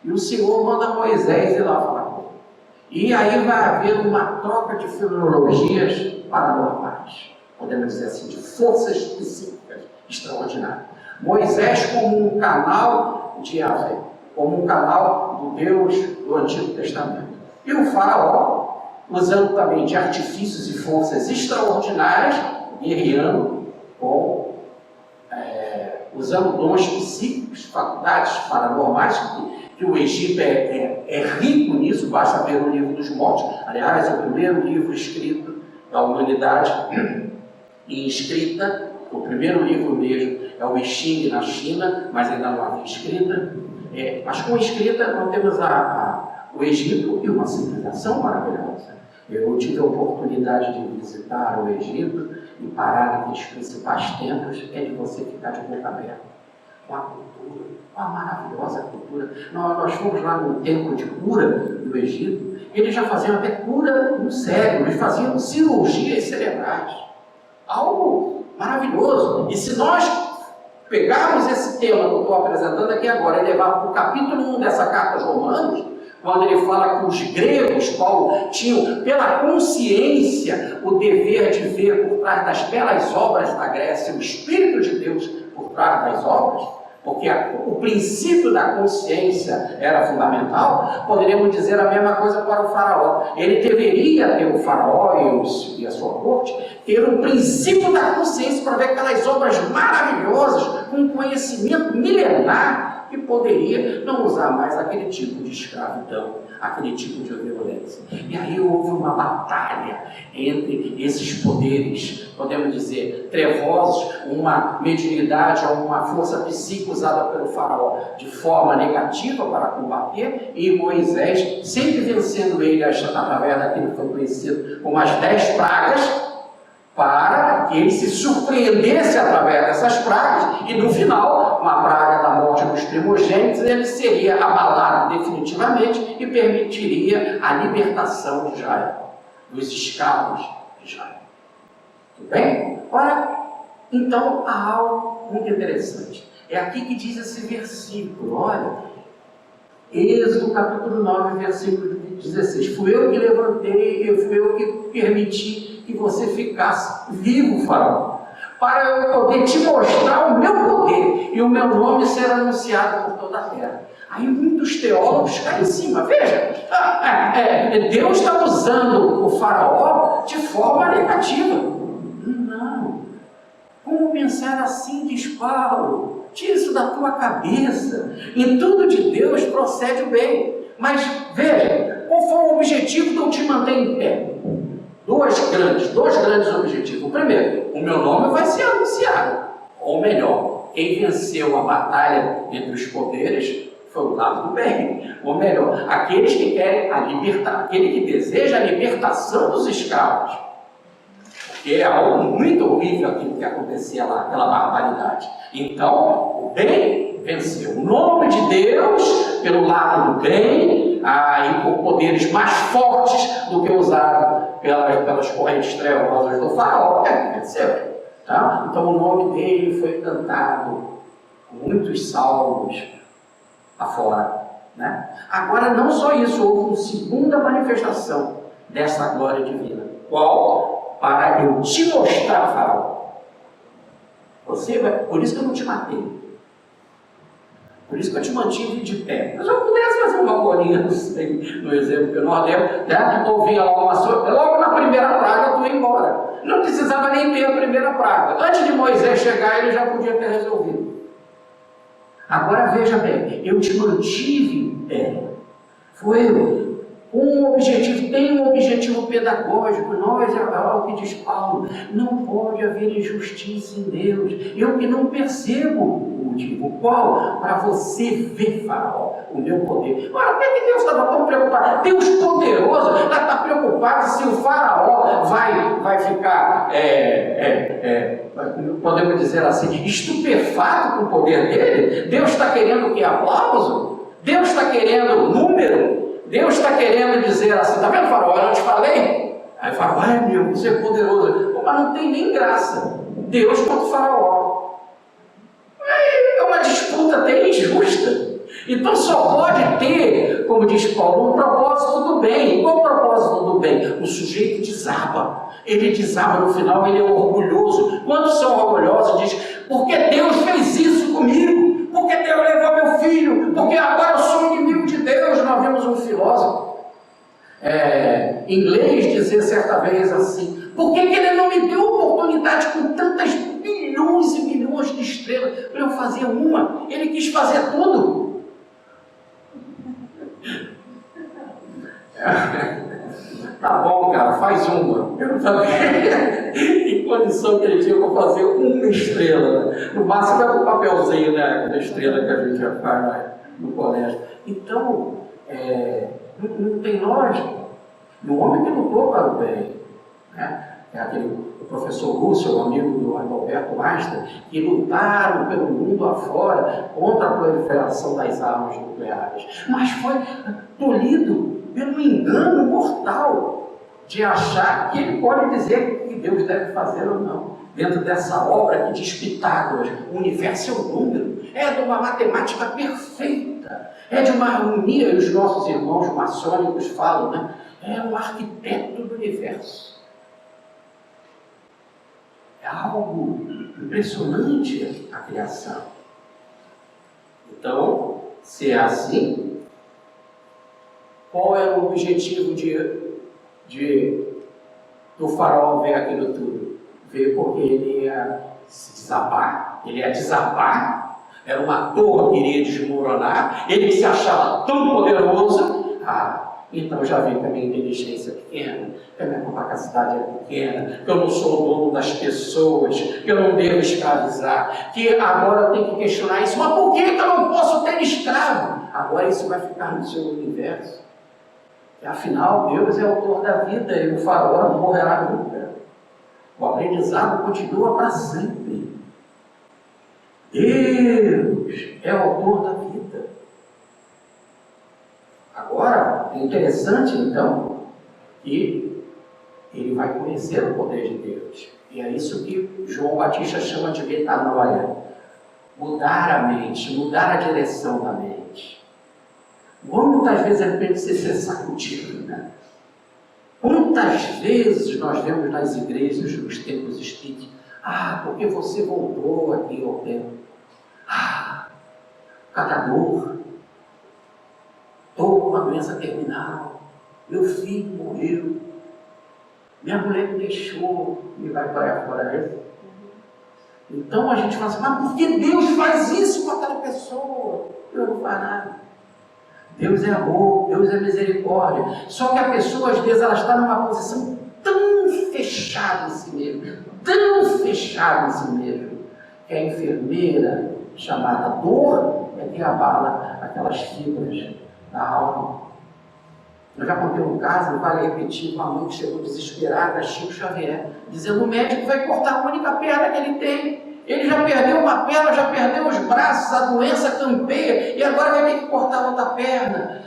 S1: E o Senhor manda Moisés ir lá falar com ele. E aí vai haver uma troca de fenomenologias paranormais, podemos dizer assim, de forças psíquicas extraordinárias. Moisés como um canal de Yahvé, como um canal do Deus do Antigo Testamento. E o faraó, usando também de artifícios e forças extraordinárias, guerreando, usando dons psíquicos, faculdades paranormais, que o Egito é rico nisso, basta ver o livro dos mortos. Aliás, é o primeiro livro escrito da humanidade. em escrita. O primeiro livro mesmo é o I Ching na China, mas ainda não havia escrita. Mas com escrita nós temos o Egito e uma civilização maravilhosa. Eu tive a oportunidade de visitar o Egito e parar naqueles principais templos, é de você ficar de boca aberta. Uma cultura, uma maravilhosa cultura. Nós fomos lá no templo de cura do Egito, eles já faziam até cura no cérebro, eles faziam cirurgias cerebrais. Algo maravilhoso. E se nós pegarmos esse tema que eu estou apresentando aqui agora e levar para o capítulo 1 dessa carta aos Romanos, quando ele fala que os gregos, Paulo, tinham pela consciência o dever de ver por trás das belas obras da Grécia o Espírito de Deus por trás das obras, porque o princípio da consciência era fundamental, poderíamos dizer a mesma coisa para o faraó. Ele deveria ter, o faraó e a sua corte, ter um princípio da consciência para ver aquelas obras maravilhosas, com um conhecimento milenar, que poderia não usar mais aquele tipo de escravidão, aquele tipo de violência. E aí houve uma batalha entre esses poderes, podemos dizer, trevosos, uma mediunidade ou uma força psíquica usada pelo faraó de forma negativa para combater, e Moisés sempre vencendo ele através daquilo que foi conhecido como as 10 pragas, para que ele se surpreendesse através dessas pragas, e no final, com a praga da morte dos primogênitos, ele seria abalado definitivamente e permitiria a libertação de Israel, dos escravos de Israel. Tudo bem? Ora, então há algo muito interessante. É aqui que diz esse versículo, olha, Êxodo capítulo 9, versículo 16. Fui eu que levantei, fui eu que permiti que você ficasse vivo, faraó, para eu poder te mostrar o meu poder e o meu nome ser anunciado por toda a terra. Aí muitos teólogos caem em cima. Veja, Deus está usando o faraó de forma negativa. Não. Como pensar assim, diz Paulo? Tira isso da tua cabeça. Em tudo de Deus procede o bem. Mas veja, qual foi o objetivo que eu te manter em pé? Dois grandes objetivos. O primeiro, o meu nome vai ser anunciado. Ou melhor, quem venceu a batalha entre os poderes foi o lado do bem. Ou melhor, aqueles que querem a libertar, aquele que deseja a libertação dos escravos. Porque é algo muito horrível aquilo que acontecia lá, aquela barbaridade. Então, o bem venceu. O nome de Deus, pelo lado do bem, e por poderes mais fortes do que usado pelas correntes trevosas do faraó, venceu. Tá? Então, o nome dele foi cantado com muitos salmos afora. Né? Agora, não só isso, houve uma segunda manifestação dessa glória divina. Qual? Para eu te mostrar, faraó. Por isso que eu não te matei. Por isso que eu te mantive de pé. Mas eu pudesse fazer uma bolinha, não sei, no exemplo que nós demos, né? Ou vinha logo na primeira praga, tu ia embora. Não precisava nem ter a primeira praga. Antes de Moisés chegar, ele já podia ter resolvido. Agora veja bem, eu te mantive em pé. Foi um objetivo, tem um objetivo pedagógico. Nós, é o que diz Paulo, não pode haver injustiça em Deus. Eu que não percebo o motivo. Qual? Para você ver, faraó, o meu poder. Ora, por que Deus estava tão preocupado? Deus poderoso está preocupado se o faraó vai ficar, podemos dizer assim, estupefato com o poder dele? Deus está querendo o que? Aplauso? Deus está querendo número? Deus está querendo dizer assim, está vendo, faraó, eu te falei? Aí fala, ai meu, você é poderoso. Mas não tem nem graça. Deus contra o faraó. É uma disputa até injusta. Então só pode ter, como diz Paulo, um propósito do bem. Qual o propósito do bem? O sujeito desaba. Ele desaba no final, ele é orgulhoso. Quantos são orgulhosos? Diz, porque Deus fez isso comigo. Porque Deus levou meu filho. Porque agora eu sou inimigo de Deus. Nós vimos um filósofo inglês dizer certa vez assim, por que ele não me deu oportunidade com tantas bilhões e bilhões de estrelas para eu fazer uma? Ele quis fazer tudo. Tá bom, bom, cara, faz uma. Eu não sabia em condição que ele tinha para fazer uma estrela. Né? No máximo é um papelzinho, né? Aquela estrela que a gente já faz no colégio. Então, não tem lógica. No homem que lutou para o bem, né? É aquele o professor Russell, amigo do Alberto Einstein, que lutaram pelo mundo afora contra a proliferação das armas nucleares. Mas foi tolhido pelo engano mortal de achar que ele pode dizer o que Deus deve fazer ou não. Dentro dessa obra que diz Pitágoras, o universo é um número, é de uma matemática perfeita, é de uma harmonia, e os nossos irmãos maçônicos falam, né? É um arquiteto do universo. É algo impressionante a criação. Então, se é assim, qual era o objetivo do faraó ver aquilo tudo? Ver porque ele ia se desabar, ele ia desabar, era uma torre que iria desmoronar, ele se achava tão poderoso, então já vi que a minha inteligência é pequena, que a minha capacidade é pequena, que eu não sou o dono das pessoas, que eu não devo escravizar, que agora eu tenho que questionar isso, mas por que eu não posso ter escravo? Agora isso vai ficar no seu universo. E afinal, Deus é autor da vida e o faraó não morrerá nunca. O aprendizado continua para sempre. Deus é o autor da vida. Agora, é interessante então que ele vai conhecer o poder de Deus. E é isso que João Batista chama de metanoia. Mudar a mente, mudar a direção da mente. Muitas vezes ele precisa ser sacudido, né? Quantas vezes nós vemos nas igrejas, nos templos espíritas, porque você voltou aqui ao templo. Catador, estou com uma doença terminal, meu filho morreu, minha mulher me deixou, e vai para fora. Então a gente fala assim, mas por que Deus faz isso com aquela pessoa? Eu não faço nada. Deus é amor, Deus é misericórdia. Só que a pessoa, às vezes, ela está numa posição tão fechada em si mesma, que a enfermeira, chamada dor, é que abala aquelas fibras da alma. Eu já contei um caso, não vale repetir, com a mãe que chegou desesperada, Chico Xavier, dizendo: o médico vai cortar a única perna que ele tem. Ele já perdeu uma perna, já perdeu os braços, a doença campeia, e agora vai ter que cortar outra perna.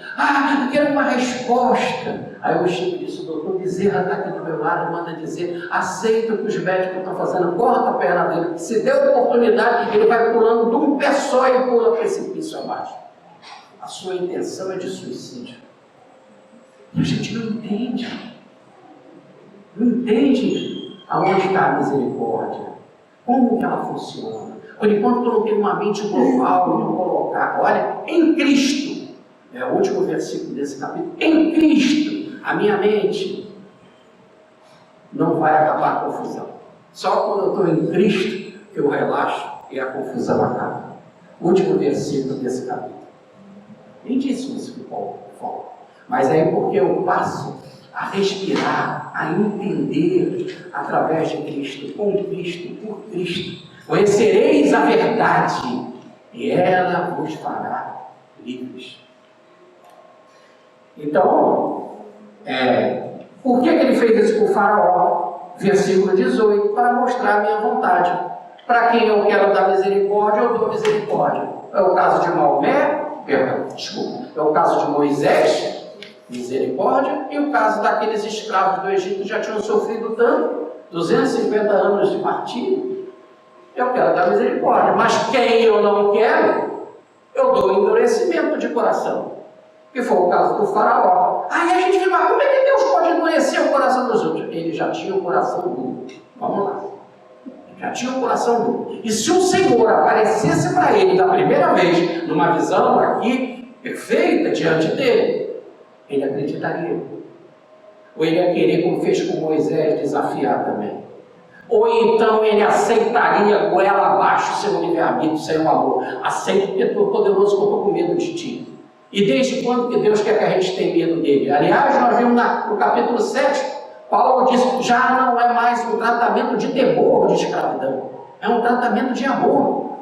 S1: Eu quero uma resposta. Aí o Chico disse: o doutor Bezerra está aqui do meu lado, manda dizer: aceita o que os médicos estão fazendo, corta a perna dele. Se der oportunidade, ele vai pulando de um pé só e pula o precipício abaixo. A sua intenção é de suicídio. E a gente não entende aonde está a misericórdia. Como que ela funciona? Por enquanto tu não tem uma mente global e não colocar, olha, em Cristo, é o último versículo desse capítulo, em Cristo, a minha mente não vai acabar a confusão. Só quando eu estou em Cristo que eu relaxo e a confusão acaba. Último versículo desse capítulo. Lindíssimo isso que Paulo fala. Mas é porque eu passo a respirar, a entender através de Cristo, com Cristo, por Cristo. Conhecereis a verdade e ela vos fará livres. Então, por que ele fez isso com o faraó? Versículo 18, para mostrar a minha vontade. Para quem eu quero dar misericórdia, eu dou misericórdia. É o caso de Maomé, é o caso de Moisés, misericórdia, e o caso daqueles escravos do Egito que já tinham sofrido tanto, 250 anos de martírio. Eu quero dar misericórdia, mas quem eu não quero, eu dou endurecimento de coração, que foi o caso do faraó. Aí a gente fala: como é que Deus pode endurecer o coração dos outros? Ele já tinha o coração duro. Vamos lá. Já tinha o coração duro. E se o Senhor aparecesse para ele da primeira vez, numa visão aqui perfeita diante dele, ele acreditaria. Ou ele ia querer, como fez com Moisés, desafiar também. Ou então ele aceitaria goela abaixo seu livre-arbítrio, seu amor. Aceito porque tu é poderoso, que eu estou com medo de ti. E desde quando que Deus quer que a gente tenha medo dele? Aliás, nós vimos no capítulo 7, Paulo diz, já não é mais um tratamento de temor de escravidão, é um tratamento de amor.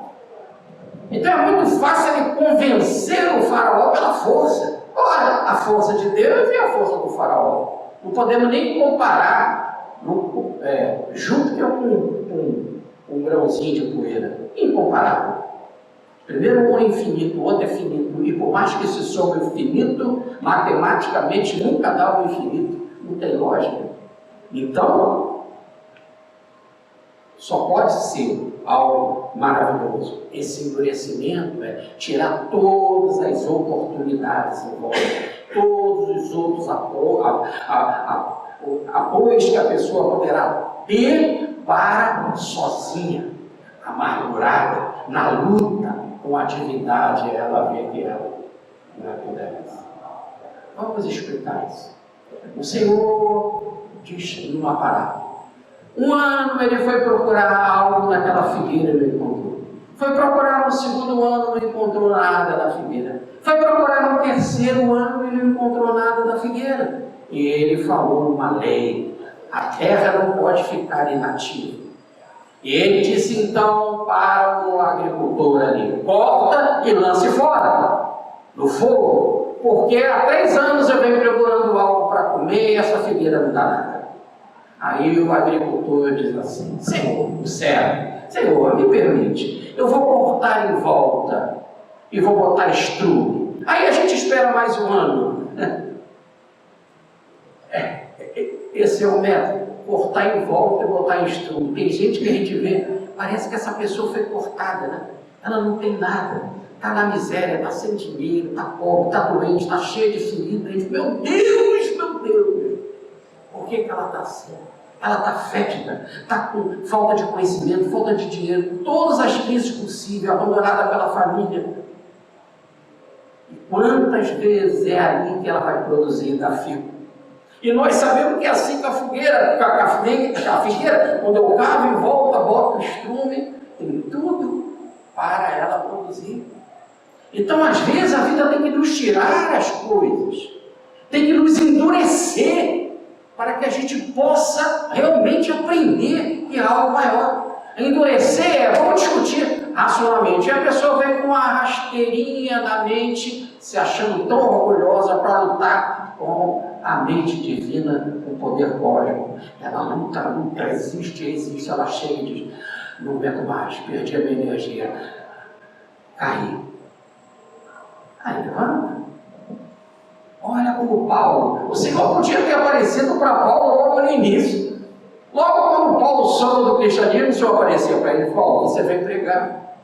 S1: Então é muito fácil ele convencer o faraó pela força. Ora, a força de Deus e a força do faraó. Não podemos nem comparar Júpiter com um grãozinho de poeira. Incomparável. Primeiro um é infinito, o outro é finito. E por mais que se some o finito, matematicamente nunca dá o infinito. Não tem lógica. Então, só pode ser algo maravilhoso. Esse endurecimento é tirar todas as oportunidades em volta, todos os outros apoios que a pessoa poderá ter para sozinha, amargurada, na luta com a divindade, ela vê que ela não é poderosa. Vamos explicar isso. O Senhor diz numa parábola. Um ano ele foi procurar algo naquela figueira e não encontrou. Foi procurar no segundo ano, não encontrou nada da figueira. Foi procurar no terceiro ano e não encontrou nada da figueira. E ele falou uma lei: a terra não pode ficar inativa. E ele disse então para o agricultor ali: corta e lance fora, no fogo, porque há 3 anos eu venho procurando algo para comer e essa figueira não dá nada. Aí o agricultor diz assim: Senhor, o servo, Senhor, me permite, eu vou cortar em volta e vou botar estrume. Aí a gente espera mais um ano. Esse é o método, cortar em volta e botar estrume. Tem gente que a gente vê, parece que essa pessoa foi cortada, né? Ela não tem nada, está na miséria, está sem dinheiro, está pobre, está doente, está cheia de ferida. Meu Deus, meu Deus! Por que ela está assim? Ela está fétida, está com falta de conhecimento, falta de dinheiro, todas as crises possíveis, abandonada pela família. E quantas vezes é ali que ela vai produzir da figo? E nós sabemos que é assim que a figueira, quando eu cavo em volta, boto o estrume, tem tudo para ela produzir. Então, às vezes, a vida tem que nos tirar as coisas, tem que nos endurecer, para que a gente possa realmente aprender que é algo maior. Endurecer vamos discutir racionalmente. E a pessoa vem com uma rasteirinha na mente, se achando tão orgulhosa para lutar com a mente divina, com o poder cósmico. Ela luta, existe, ela chega e diz: não aguento mais, perdi a minha energia, caí. Aí levanta. Olha como Paulo, o Senhor podia ter aparecido para Paulo logo no início. Logo quando Paulo soube do cristianismo, o Senhor aparecia para ele e falou: você vai pregar.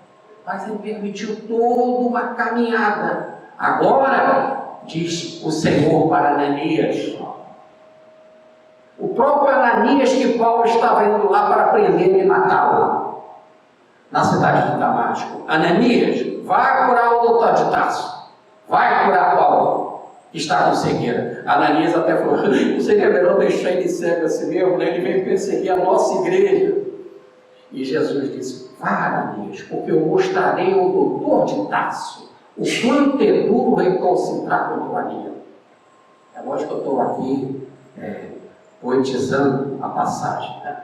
S1: Mas ele permitiu toda uma caminhada. Agora, diz o Senhor para Ananias, o próprio Ananias que Paulo estava indo lá para prender e matá-lo, na cidade de Damasco. Ananias, vai curar o doutor de Tarso, vai curar Paulo, que está com cegueira. Ananias até falou: não seria melhor deixar ele cego assim mesmo, né? Ele veio perseguir a nossa igreja. E Jesus disse: vá, Ananias, porque eu mostrarei ao doutor de Tarso o quanto é duro recalcitrar contra o anel. É lógico que eu estou aqui poetizando a passagem, né?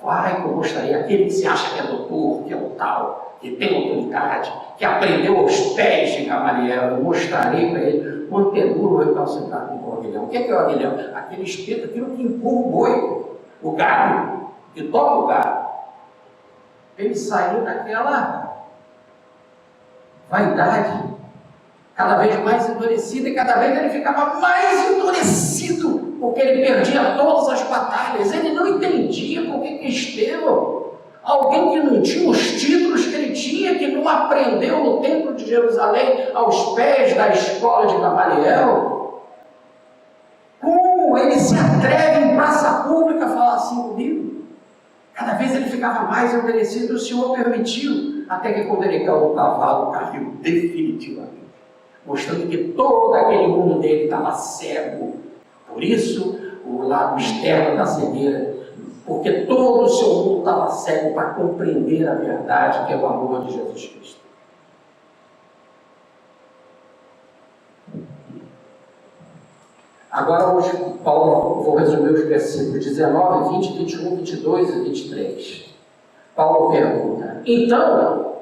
S1: Vai que eu mostrarei, aquele que se acha que é doutor, que é o tal, que tem autoridade, que aprendeu aos pés de Gamaliel, eu mostrarei para ele quanto é duro recalcitrar contra o aguilhão. O que é o aguilhão? Aquele espeto, aquilo que empurra o boi, o gado, que toca o gado. Ele saiu daquela vaidade, cada vez mais endurecido, e cada vez ele ficava mais endurecido, porque ele perdia todas as batalhas. Ele não entendia por que Estevão, alguém que não tinha os títulos que ele tinha, que não aprendeu no templo de Jerusalém, aos pés da escola de Gamaliel, como ele se atreve em praça pública a falar assim comigo? Cada vez ele ficava mais endurecido, e o Senhor permitiu, até que quando ele caiu do cavalo, caiu definitivamente, mostrando que todo aquele mundo dele estava cego. Por isso, o lado externo da cegueira, porque todo o seu mundo estava cego para compreender a verdade, que é o amor de Jesus Cristo. Agora, hoje, Paulo, vou resumir os versículos 19, 20, 21, 22 e 23. Paulo pergunta. Então,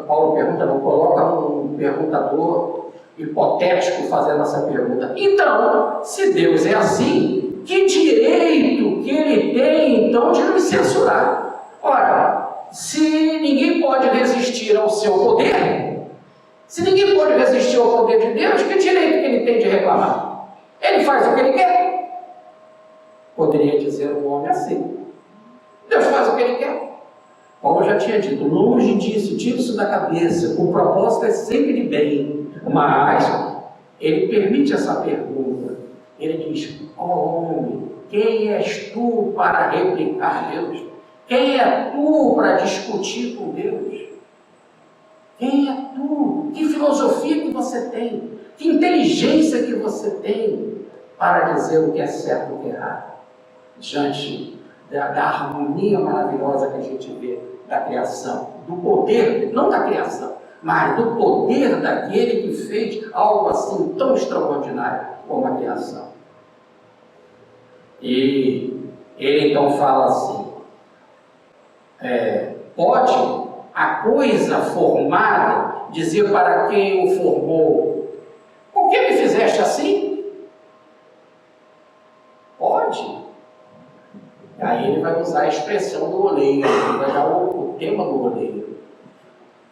S1: Paulo pergunta, não, coloca um perguntador hipotético fazendo essa pergunta. Então, se Deus é assim, que direito que ele tem, então, de nos censurar? Ora, se ninguém pode resistir ao seu poder, se ninguém pode resistir ao poder de Deus, que direito que ele tem de reclamar? Ele faz o que ele quer. Poderia dizer um homem assim. Deus faz o que ele quer. Paulo já tinha dito, longe disso, tira isso da cabeça, o propósito é sempre de bem, mas ele permite essa pergunta. Ele diz, homem, quem és tu para replicar Deus? Quem é tu para discutir com Deus? Quem é tu? Que filosofia que você tem? Que inteligência que você tem para dizer o que é certo e o que é errado? Diante da harmonia maravilhosa que a gente vê da criação, do poder, não da criação, mas do poder daquele que fez algo assim tão extraordinário como a criação. E ele então fala assim, pode a coisa formada dizer para quem o formou, por que me fizeste assim? Pode. Aí ele vai usar a expressão do oleiro, ele vai dar o tema do oleiro,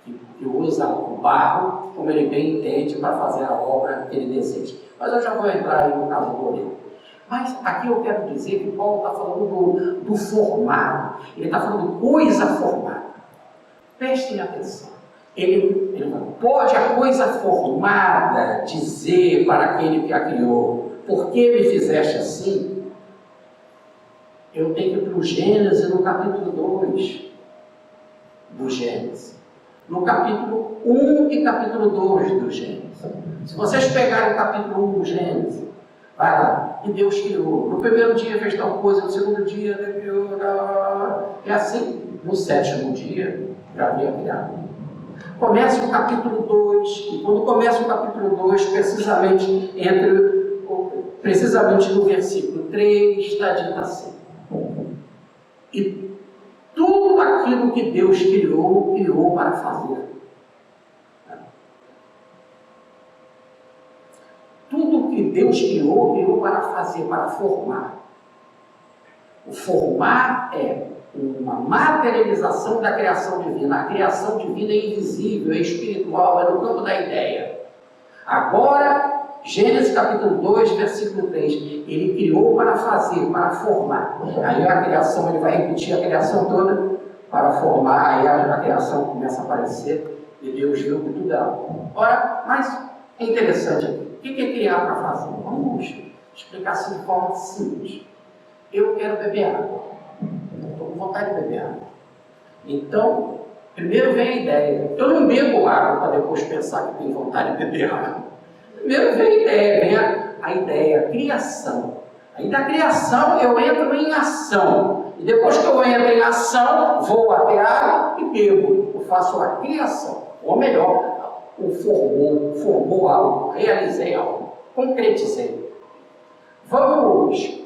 S1: que usa o barro como ele bem entende para fazer a obra que ele deseja. Mas eu já vou entrar aí no caso do oleiro. Mas aqui eu quero dizer que Paulo está falando do formado, ele está falando coisa formada. Prestem atenção. Ele fala, pode a coisa formada dizer para aquele que a criou, por que me fizeste assim? Eu tenho que ir para o Gênesis, no capítulo 2 do Gênesis. No capítulo 1 e capítulo 2 do Gênesis. Se vocês pegarem o capítulo 1 do Gênesis, vai lá, e Deus criou. No primeiro dia fez tal coisa, no segundo dia criou. É assim, no sétimo dia já havia criado. Começa o capítulo 2, e quando começa o capítulo 2, precisamente no versículo 3, está dito assim. E tudo aquilo que Deus criou para fazer. Tudo que Deus criou para fazer, para formar. O formar é uma materialização da criação divina. A criação divina é invisível, é espiritual, é no campo da ideia. Agora, Gênesis capítulo 2, versículo 3, ele criou para fazer, para formar. Aí a criação, ele vai repetir a criação toda para formar, aí a criação começa a aparecer e Deus viu que tudo era bom. Ora, mas é interessante aqui. O que é criar para fazer? Vamos explicar assim de forma simples. Eu quero beber água. Estou com vontade de beber água. Então, primeiro vem a ideia. Eu não bebo água para depois pensar que tenho vontade de beber água. Primeiro vem a ideia, a criação. Aí da criação eu entro em ação. E depois que eu entro em ação, vou até a água e bebo. Eu faço a criação. Ou melhor, formou algo, realizei algo, concretizei. Vamos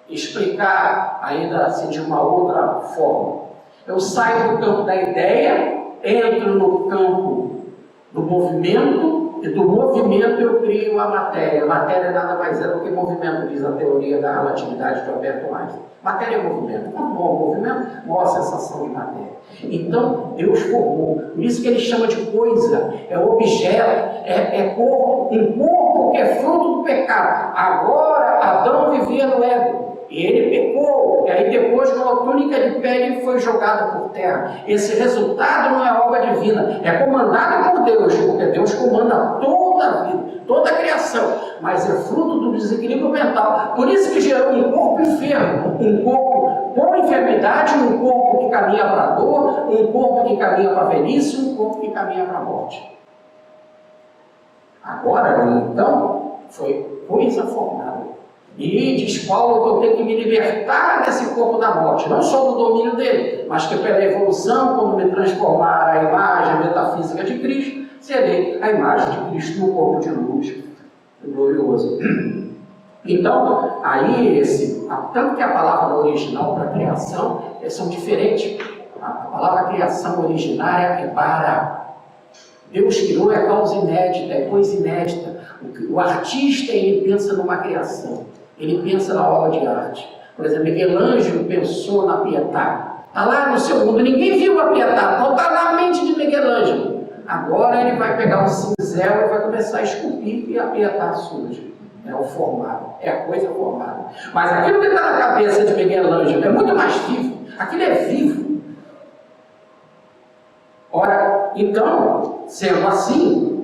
S1: explicar ainda assim de uma outra forma. Eu saio do campo da ideia, entro no campo do movimento, e do movimento eu crio a matéria. A matéria nada mais é do que movimento, diz a teoria da relatividade de Alberto Einstein. Matéria é movimento. Quanto maior o movimento, maior a sensação de matéria. Então, Deus formou. Por isso que ele chama de coisa, é objeto, é corpo. Um corpo que é fruto do pecado. Agora, Adão vivia no Éden. E ele pecou, e aí depois uma túnica de pele foi jogada por terra. Esse resultado não é obra divina, é comandado por Deus, porque Deus comanda toda a vida, toda a criação, mas é fruto do desequilíbrio mental. Por isso que gerou um corpo enfermo, um corpo com enfermidade, um corpo que caminha para a dor, um corpo que caminha para a velhice, um corpo que caminha para a morte. Agora, então, foi coisa formada. E diz Paulo que eu tenho que me libertar desse corpo da morte, não só do domínio dele, mas que pela evolução, quando me transformar a imagem metafísica de Cristo, serei a imagem de Cristo no corpo de luz. glorioso. Então, aí, tanto que a palavra original para criação são diferentes. A palavra criação originária é bara. Deus criou é causa inédita, é coisa inédita. O artista, ele pensa numa criação, ele pensa na obra de arte. Por exemplo, Michelangelo pensou na Pietà. Está lá no seu mundo, ninguém viu a Pietà, então está na mente de Michelangelo. Agora ele vai pegar um cinzel e vai começar a esculpir e a Pietà surge. É o formado, é a coisa formada. Mas aquilo que está na cabeça de Michelangelo é muito mais vivo, aquilo é vivo. Ora, então, sendo assim,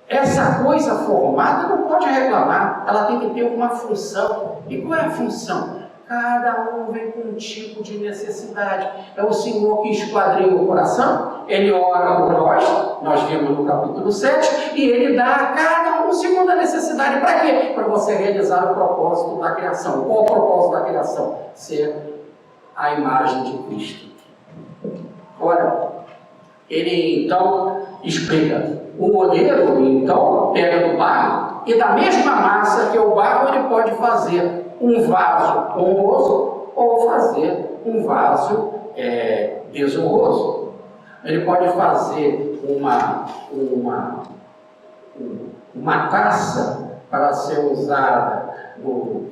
S1: essa coisa formada não pode reclamar, ela tem que ter uma função. E qual é a função? Cada um vem com um tipo de necessidade. É o Senhor que esquadrinha o coração, Ele ora por nós vimos no capítulo 7, e Ele dá a cada um segundo a necessidade. Para quê? Para você realizar o propósito da criação. Qual o propósito da criação? Ser a imagem de Cristo. Ora, ele então explica, o oleiro então pega do barro e da mesma massa que é o barro ele pode fazer um vaso honroso ou fazer um vaso desonroso. Ele pode fazer uma taça para ser usada no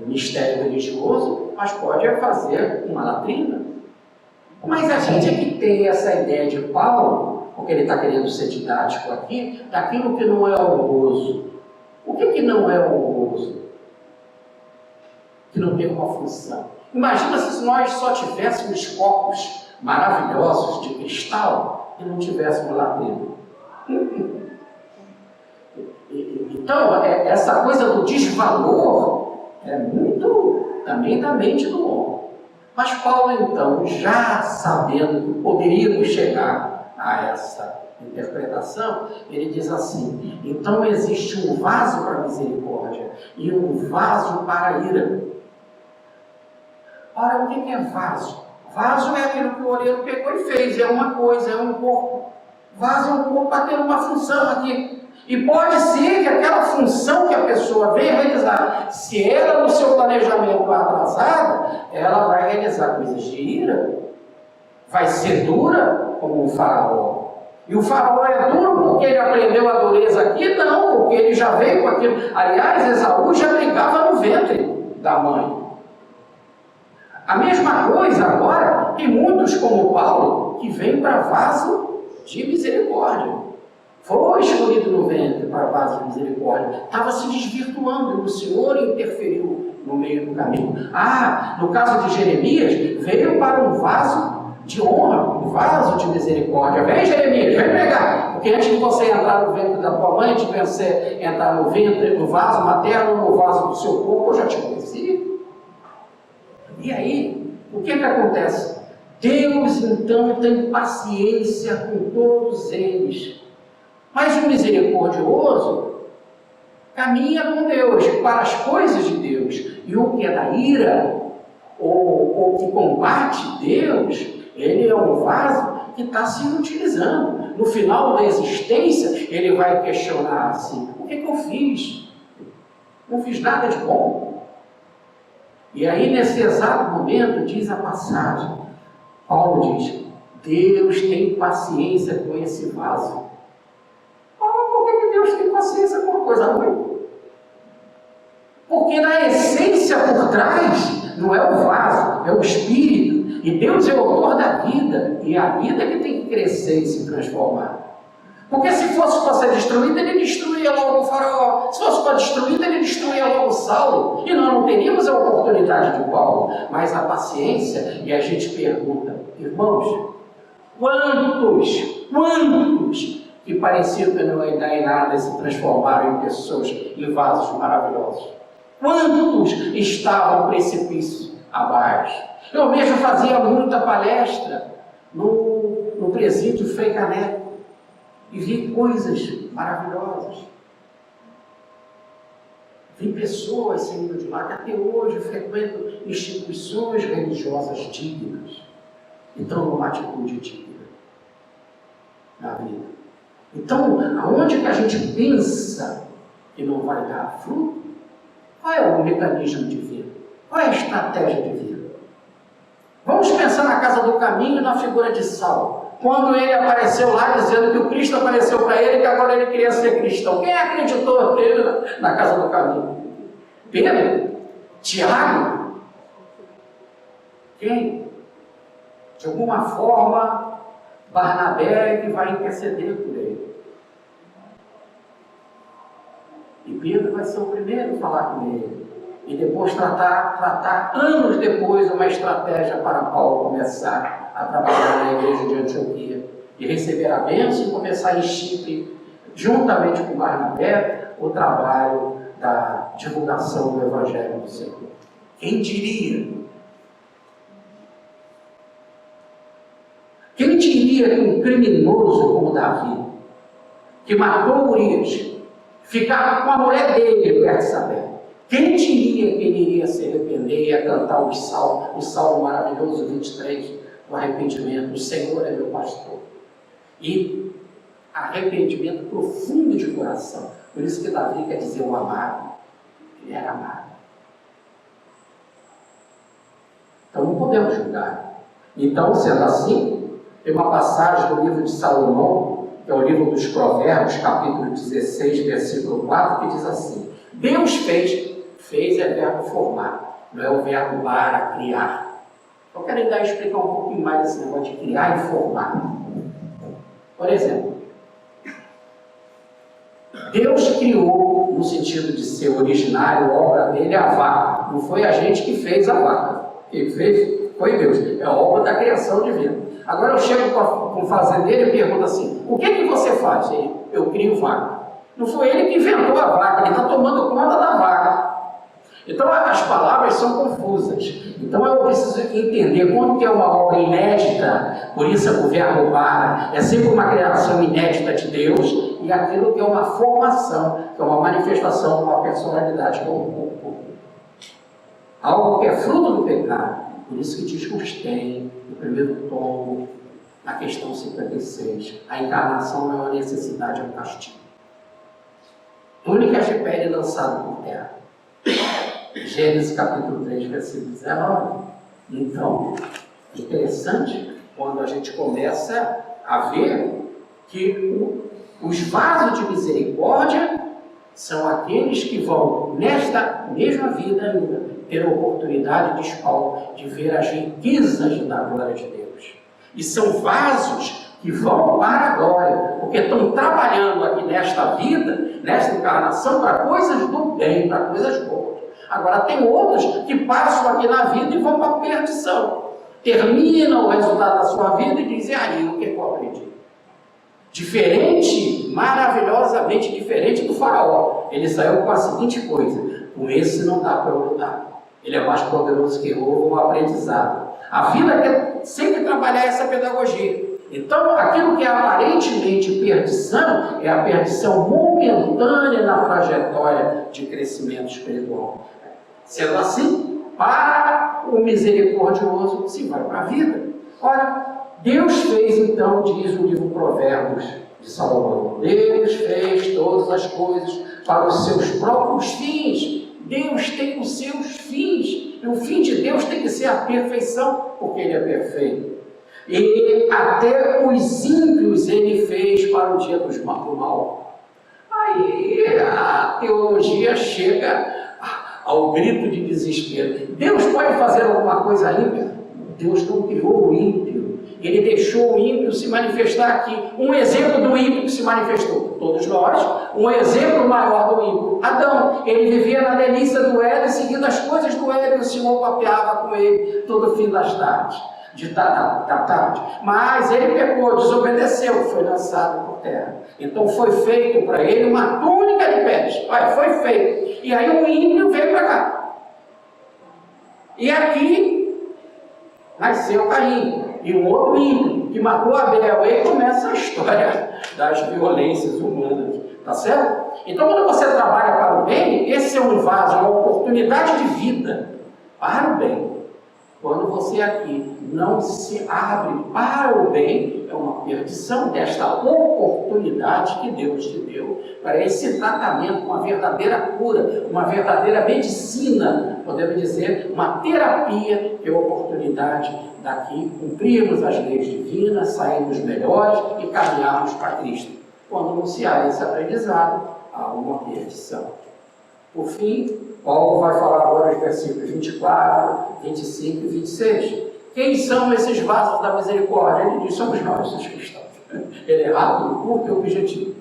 S1: mistério religioso, mas pode fazer uma latrina. Mas a gente é que tem essa ideia de Paulo, porque ele está querendo ser didático aqui, daquilo que não é honroso. O que não é honroso? Que não tem uma função. Imagina se nós só tivéssemos copos maravilhosos de cristal e não tivéssemos latrina. Então, essa coisa do desvalor é muito também da mente do homem. Mas Paulo, então, já sabendo que poderíamos chegar a essa interpretação, ele diz assim: então existe um vaso para a misericórdia e um vaso para a ira. Ora, o que é vaso? Vaso é aquilo que o oleiro pegou e fez, é uma coisa, é um corpo. Vaso é um corpo para ter uma função aqui. E pode ser que aquela função que a pessoa venha realizar, se ela no seu planejamento atrasada, ela vai realizar coisas de ira, vai ser dura como um faraó. E o faraó é duro porque ele aprendeu a dureza aqui? Não, porque ele já veio com aquilo. Aliás, Esaú já brigava no ventre da mãe. A mesma coisa agora, tem muitos como Paulo, que vem para vaso de misericórdia. Foi escolhido no ventre para vaso de misericórdia. Estava se desvirtuando, o Senhor interferiu no meio do caminho. No caso de Jeremias, veio para um vaso de honra, um vaso de misericórdia. Vem, Jeremias, vem pregar. Porque antes de você entrar no ventre da tua mãe, antes de você entrar no ventre, no vaso materno, no vaso do seu corpo, eu já te conheci. E aí, o que acontece? Deus, então, tem paciência com todos eles. Mas o misericordioso caminha com Deus, para as coisas de Deus. E o que é da ira, ou que combate Deus, ele é um vaso que está se utilizando. No final da existência, ele vai questionar assim: o que eu fiz? Não fiz nada de bom. E aí, nesse exato momento, diz a passagem, Paulo diz: Deus tem paciência com esse vaso. Por que Deus tem paciência com uma coisa ruim? Porque na essência por trás não é o vaso, é o espírito. E Deus é o autor da vida. E é a vida que tem que crescer e se transformar. Porque se fosse para ser destruída, ele destruía logo o faraó. Se fosse para destruir, ele destruía logo Saulo. E nós não teríamos a oportunidade de Paulo. Mas a paciência, e a gente pergunta: irmãos, quantos que pareciam que não ia dar em nada e se transformaram em pessoas, em vasos maravilhosos? Quantos estavam no precipício abaixo? Eu mesmo fazia muita palestra no presídio Frei Caneco e vi coisas maravilhosas. Vi pessoas saindo de lá que até hoje frequentam instituições religiosas dignas e estão numa atitude digna na vida. Então, aonde que a gente pensa
S3: e não vai dar fruto? Qual é o mecanismo divino? Qual é a estratégia divina? Vamos pensar na casa do caminho, na figura de Saulo. Quando ele apareceu lá dizendo que o Cristo apareceu para ele, que agora ele queria ser cristão. Quem acreditou nele na casa do caminho? Pedro? Tiago? Quem? De alguma forma, Barnabé que vai interceder por ele. E Pedro vai ser o primeiro a falar com ele. E depois tratar anos depois uma estratégia para Paulo começar a trabalhar na igreja de Antioquia e receber a bênção e começar em Chipre, juntamente com Barnabé, o trabalho da divulgação do Evangelho do Senhor. Quem diria? Quem diria que um criminoso como Davi, que matou Urias, ficava com a mulher dele, Betsabé, quem diria que ele iria se arrepender e ia cantar o salmo maravilhoso 23 do arrependimento? O Senhor é meu pastor. E arrependimento profundo de coração. Por isso que Davi quer dizer o amado. Ele era amado. Então não podemos julgar. Então, sendo assim, tem uma passagem do livro de Salomão, que é o livro dos Provérbios, capítulo 16, versículo 4, que diz assim: Deus fez é verbo formar, não é o verbo para, criar. Eu quero ainda explicar um pouquinho mais esse negócio de criar e formar. Por exemplo, Deus criou, no sentido de ser originário, a obra dele, a vaca. Não foi a gente que fez a vaca. Quem fez foi Deus. É a obra da criação divina. Agora eu chego com o fazendeiro e pergunto assim: o que você faz? Eu crio vaca. Não foi ele que inventou a vaca, ele está tomando conta da vaca. Então as palavras são confusas. Então eu preciso entender quando que é uma obra inédita, por isso o verbo para, é sempre uma criação inédita de Deus, e aquilo que é uma formação, que é uma manifestação de uma personalidade, que é o corpo. Algo que é fruto do pecado. Por isso que diz que tem, no primeiro tom, na questão 56, a encarnação não é uma necessidade, é um castigo. Túnicas de pele lançado por terra. Gênesis capítulo 3, versículo 19. Então, é interessante quando a gente começa a ver que os vasos de misericórdia são aqueles que vão, nesta mesma vida ainda, ter a oportunidade de ver as riquezas da glória de Deus. E são vasos que vão para a glória, porque estão trabalhando aqui nesta vida, nesta encarnação, para coisas do bem, para coisas boas. Agora, tem outros que passam aqui na vida e vão para a perdição. Terminam o resultado da sua vida e dizem: aí, o que eu aprendi? Diferente, maravilhosamente diferente do faraó. Ele saiu com a seguinte coisa: com esse não dá para eu lutar. Ele é mais poderoso que eu, um aprendizado. A vida quer sempre trabalhar essa pedagogia. Então, aquilo que é aparentemente perdição, é a perdição momentânea na trajetória de crescimento espiritual. Sendo assim, para o misericordioso, se vai para a vida. Ora, Deus fez então, diz o livro Provérbios de Salomão, Deus fez todas as coisas para os seus próprios fins. Deus tem os seus fins. E o fim de Deus tem que ser a perfeição, porque Ele é perfeito. E até os ímpios Ele fez para o dia do mal. Aí a teologia chega ao grito de desespero. Deus pode fazer alguma coisa ímpia? Deus não criou o ímpio. Ele deixou o ímpio se manifestar aqui. Um exemplo do ímpio que se manifestou, todos nós. Um exemplo maior do ímpio, Adão. Ele vivia na delícia do Éden, seguindo as coisas do Éden. O Senhor papeava com ele todo fim das tardes, da tarde. Mas ele pecou, desobedeceu, foi lançado por terra. Então foi feito para ele uma túnica de peles. Foi feito. E aí o ímpio veio para cá. E aqui nasceu Caim. E um outro ímpio que matou Abel. E aí começa a história das violências humanas. Tá certo? Então, quando você trabalha para o bem, esse é um vaso, uma oportunidade de vida para o bem. Quando você aqui não se abre para o bem, é é uma perdição desta oportunidade que Deus te deu para esse tratamento, uma verdadeira cura, uma verdadeira medicina, podemos dizer, uma terapia, que é a oportunidade daqui cumprirmos as leis divinas, sairmos melhores e caminharmos para Cristo. Quando anunciar esse aprendizado, há uma perdição. Por fim, Paulo vai falar agora os versículos 24, 25 e 26. Quem são esses vasos da misericórdia? Ele diz, somos nós, os cristãos. Ele é rápido, curto e objetivo.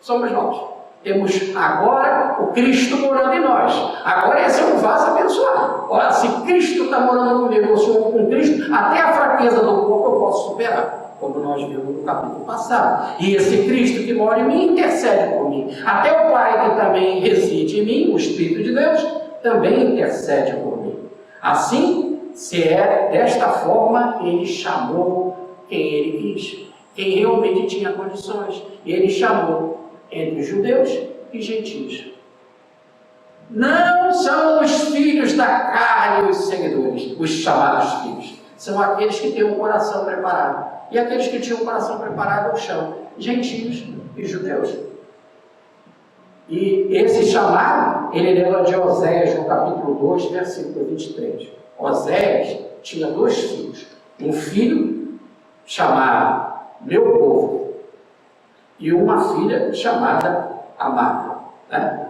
S3: Somos nós. Temos agora o Cristo morando em nós. Agora esse é um vaso abençoado. Olha, se Cristo está morando comigo, eu sou com Cristo, até a fraqueza do corpo eu posso superar, como nós vimos no capítulo passado. E esse Cristo que mora em mim intercede por mim. Até o Pai que também reside em mim, o Espírito de Deus, também intercede por mim. Assim, se é desta forma, ele chamou quem ele quis, quem realmente tinha condições. E ele chamou entre judeus e gentios. Não são os filhos da carne os seguidores, os chamados filhos. São aqueles que têm um coração preparado. E aqueles que tinham o coração preparado eu chamo gentios e judeus. E esse chamado, ele lembra de Oséias no capítulo 2, versículo 23. Oséias tinha 2 filhos. Um filho chamado Meu Povo e uma filha chamada Amada. Né?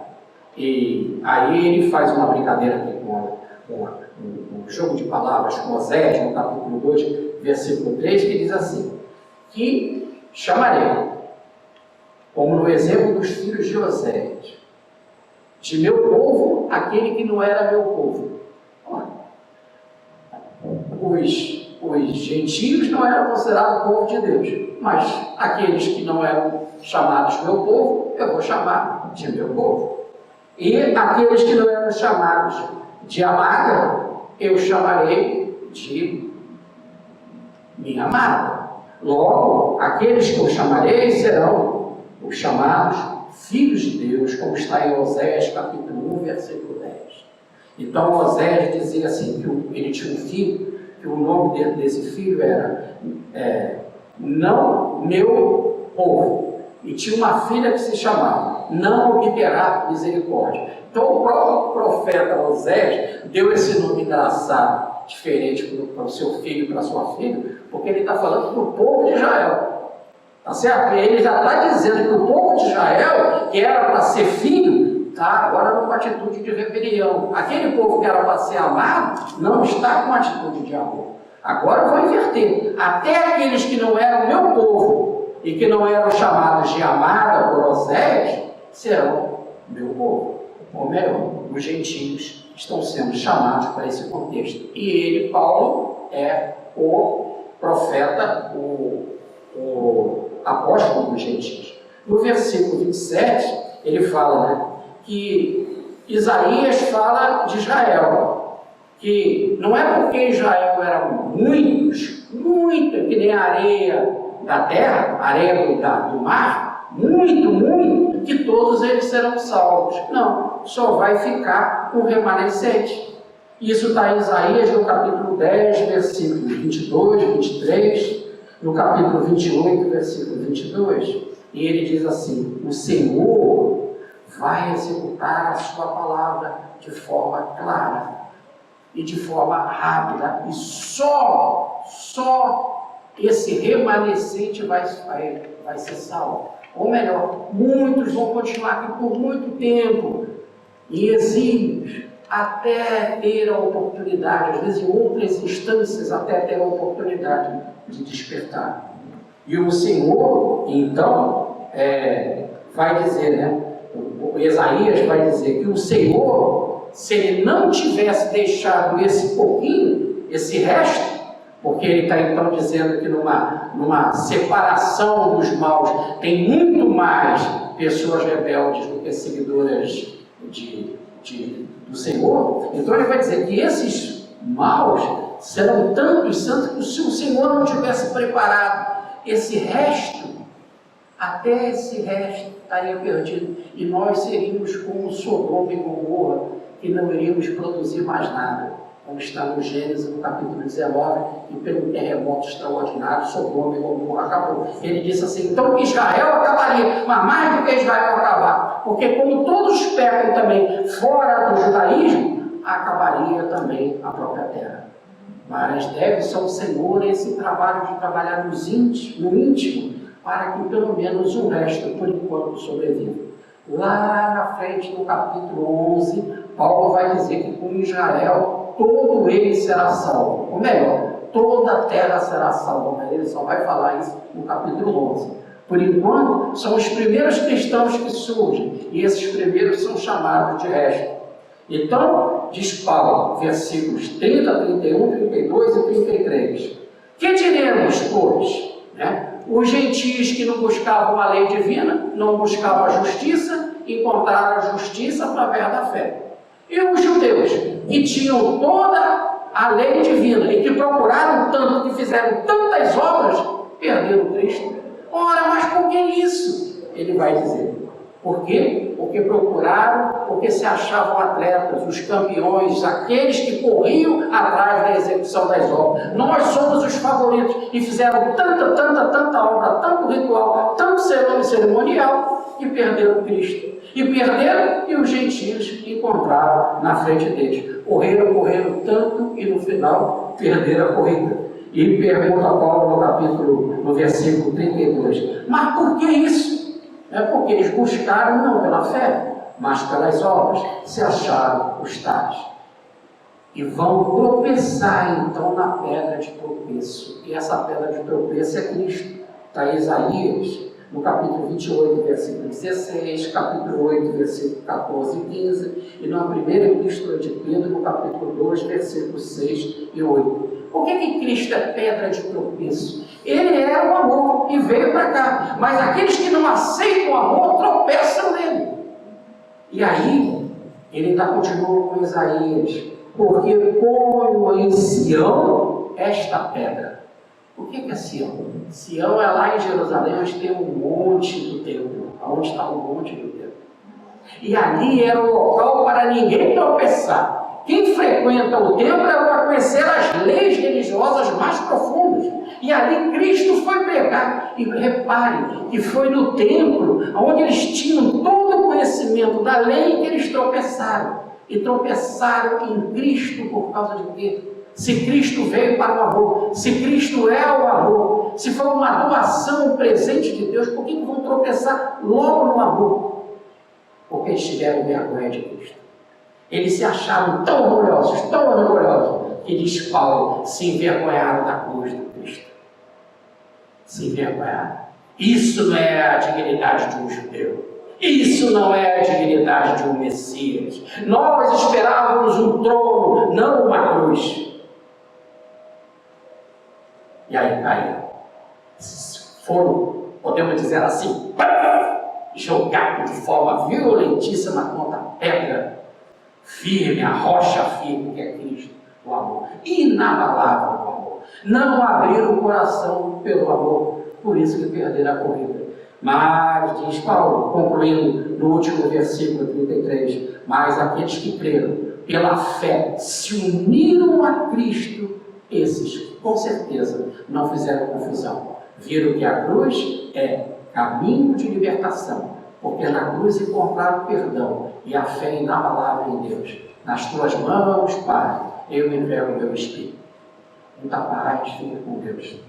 S3: E aí ele faz uma brincadeira aqui com um jogo de palavras com Oséias, no capítulo 2, versículo 3, que diz assim: que chamarei, como no exemplo dos filhos de Oséias, de meu povo, aquele que não era meu povo. Os gentios não eram considerados povo de Deus, mas aqueles que não eram chamados meu povo, eu vou chamar de meu povo. E aqueles que não eram chamados de amada, eu chamarei de minha amada. Logo, aqueles que eu chamarei serão os chamados filhos de Deus, como está em Oséias capítulo 1, versículo 10. Então Oséias dizia assim, que ele tinha um filho, que o nome desse filho era Não Meu Povo, e tinha uma filha que se chamava Não Obterá Misericórdia. Então o próprio profeta Oséias deu esse nome engraçado, diferente para o seu filho e para a sua filha, porque ele está falando para o povo de Israel. Tá certo? E ele já está dizendo que o povo de Israel, que era para ser filho, está agora numa atitude de rebelião. Aquele povo que era para ser amado, não está com atitude de amor. Agora eu vou inverter. Até aqueles que não eram meu povo e que não eram chamados de amada por Oséias, serão meu povo. Ou melhor, os gentios estão sendo chamados para esse contexto. E ele, Paulo, é o profeta, o apóstolo dos gentios. No versículo 27, ele fala, né, que Isaías fala de Israel, que não é porque Israel eram muitos, que nem a areia da terra, areia do mar, muito, que todos eles serão salvos. Não, só vai ficar um remanescente. Isso está em Isaías no capítulo 10, versículos 22, 23, no capítulo 28, versículo 22, e ele diz assim: o Senhor vai executar a sua palavra de forma clara e de forma rápida, e só esse remanescente vai ser salvo. Ou melhor, muitos vão continuar aqui por muito tempo, em exílios, até ter a oportunidade, às vezes em outras instâncias, até ter a oportunidade de despertar. E o Senhor, então, vai dizer, né? O Isaías vai dizer que o Senhor, se ele não tivesse deixado esse pouquinho, esse resto, porque ele está então dizendo que numa separação dos maus tem muito mais pessoas rebeldes do que seguidoras do Senhor, então ele vai dizer que esses maus serão tantos que se o Senhor não tivesse preparado esse resto, até esse resto estaria perdido, e nós seríamos como Sodoma e Gomorra, que não iríamos produzir mais nada. como está no Gênesis, no capítulo 19, e pelo terremoto extraordinário, Sodoma e Gomorra acabou. Ele disse assim, então que Israel acabaria, mas mais do que Israel acabar, porque como todos pecam também fora do judaísmo, acabaria também a própria terra. Mas deve-se ao Senhor esse trabalho de trabalhar no íntimo, para que pelo menos o resto, por enquanto, sobreviva. Lá na frente, no capítulo 11, Paulo vai dizer que com Israel, todo ele será salvo. Ou melhor, toda a terra será salva, mas ele só vai falar isso no capítulo 11. Por enquanto, são os primeiros cristãos que surgem, e esses primeiros são chamados de resto. Então, diz Paulo, versículos 30, 31, 32 e 33. Que diremos, pois? Os gentios que não buscavam a lei divina, não buscavam a justiça, encontraram a justiça através da fé. E os judeus, que tinham toda a lei divina e que procuraram tanto, que fizeram tantas obras, perderam Cristo. Ora, mas por que isso? Ele vai dizer. Por quê? Porque procuraram, porque se achavam atletas, os campeões, aqueles que corriam atrás da execução das obras. Nós somos os favoritos e fizeram tanta obra, tanto ritual, tanto cerimonial, e perderam Cristo. E perderam, e os gentios encontraram na frente deles. Correram tanto e no final perderam a corrida. E pergunta a Paulo no versículo 32. Mas por que isso? É porque eles buscaram não pela fé, mas pelas obras, se acharam os tais. E vão tropeçar então na pedra de tropeço. E essa pedra de tropeço é Cristo. Está em Isaías, no capítulo 28, versículo 16, capítulo 8, versículo 14 e 15, e na primeira epístola de Pedro, no capítulo 2, versículos 6 e 8. Por que Cristo é pedra de tropeço? Ele é o amor e veio para cá. Mas aqueles que não aceitam o amor tropeçam nele. E aí, ele ainda continua com Isaías. Porque ponho em Sião esta pedra. O que é Sião? Sião é lá em Jerusalém, onde tem um monte do templo. Onde está o monte do templo. E ali era o local para ninguém tropeçar. Quem frequenta o templo é para conhecer as leis religiosas mais profundas. E ali Cristo foi pregar. E reparem que foi no templo, onde eles tinham todo o conhecimento da lei, que eles tropeçaram. E tropeçaram em Cristo por causa de quê? Se Cristo veio para o amor, se Cristo é o amor, se foi uma doação, um presente de Deus, por que vão tropeçar logo no amor? Porque eles tiveram vergonha de Cristo. Eles se acharam tão orgulhosos, que diz Paulo, se envergonharam da cruz de Cristo. Se envergonharam. Isso não é a dignidade de um judeu. Isso não é a dignidade de um Messias. Nós esperávamos um trono, não uma cruz. E aí caíram. Foram, podemos dizer assim, jogados de forma violentíssima contra a pedra firme, a rocha firme que é Cristo, o amor, inabalável o amor. Não abriram o coração pelo amor, por isso que perderam a corrida. Mas, diz Paulo, concluindo no último versículo 33, mas aqueles que creram pela fé, se uniram a Cristo, esses, com certeza, não fizeram confusão. Viram que a cruz é caminho de libertação, porque na cruz encontraram perdão e a fé inabalável em Deus. Nas tuas mãos, Pai, eu entrego o meu espírito. Muita paz, fica com Deus.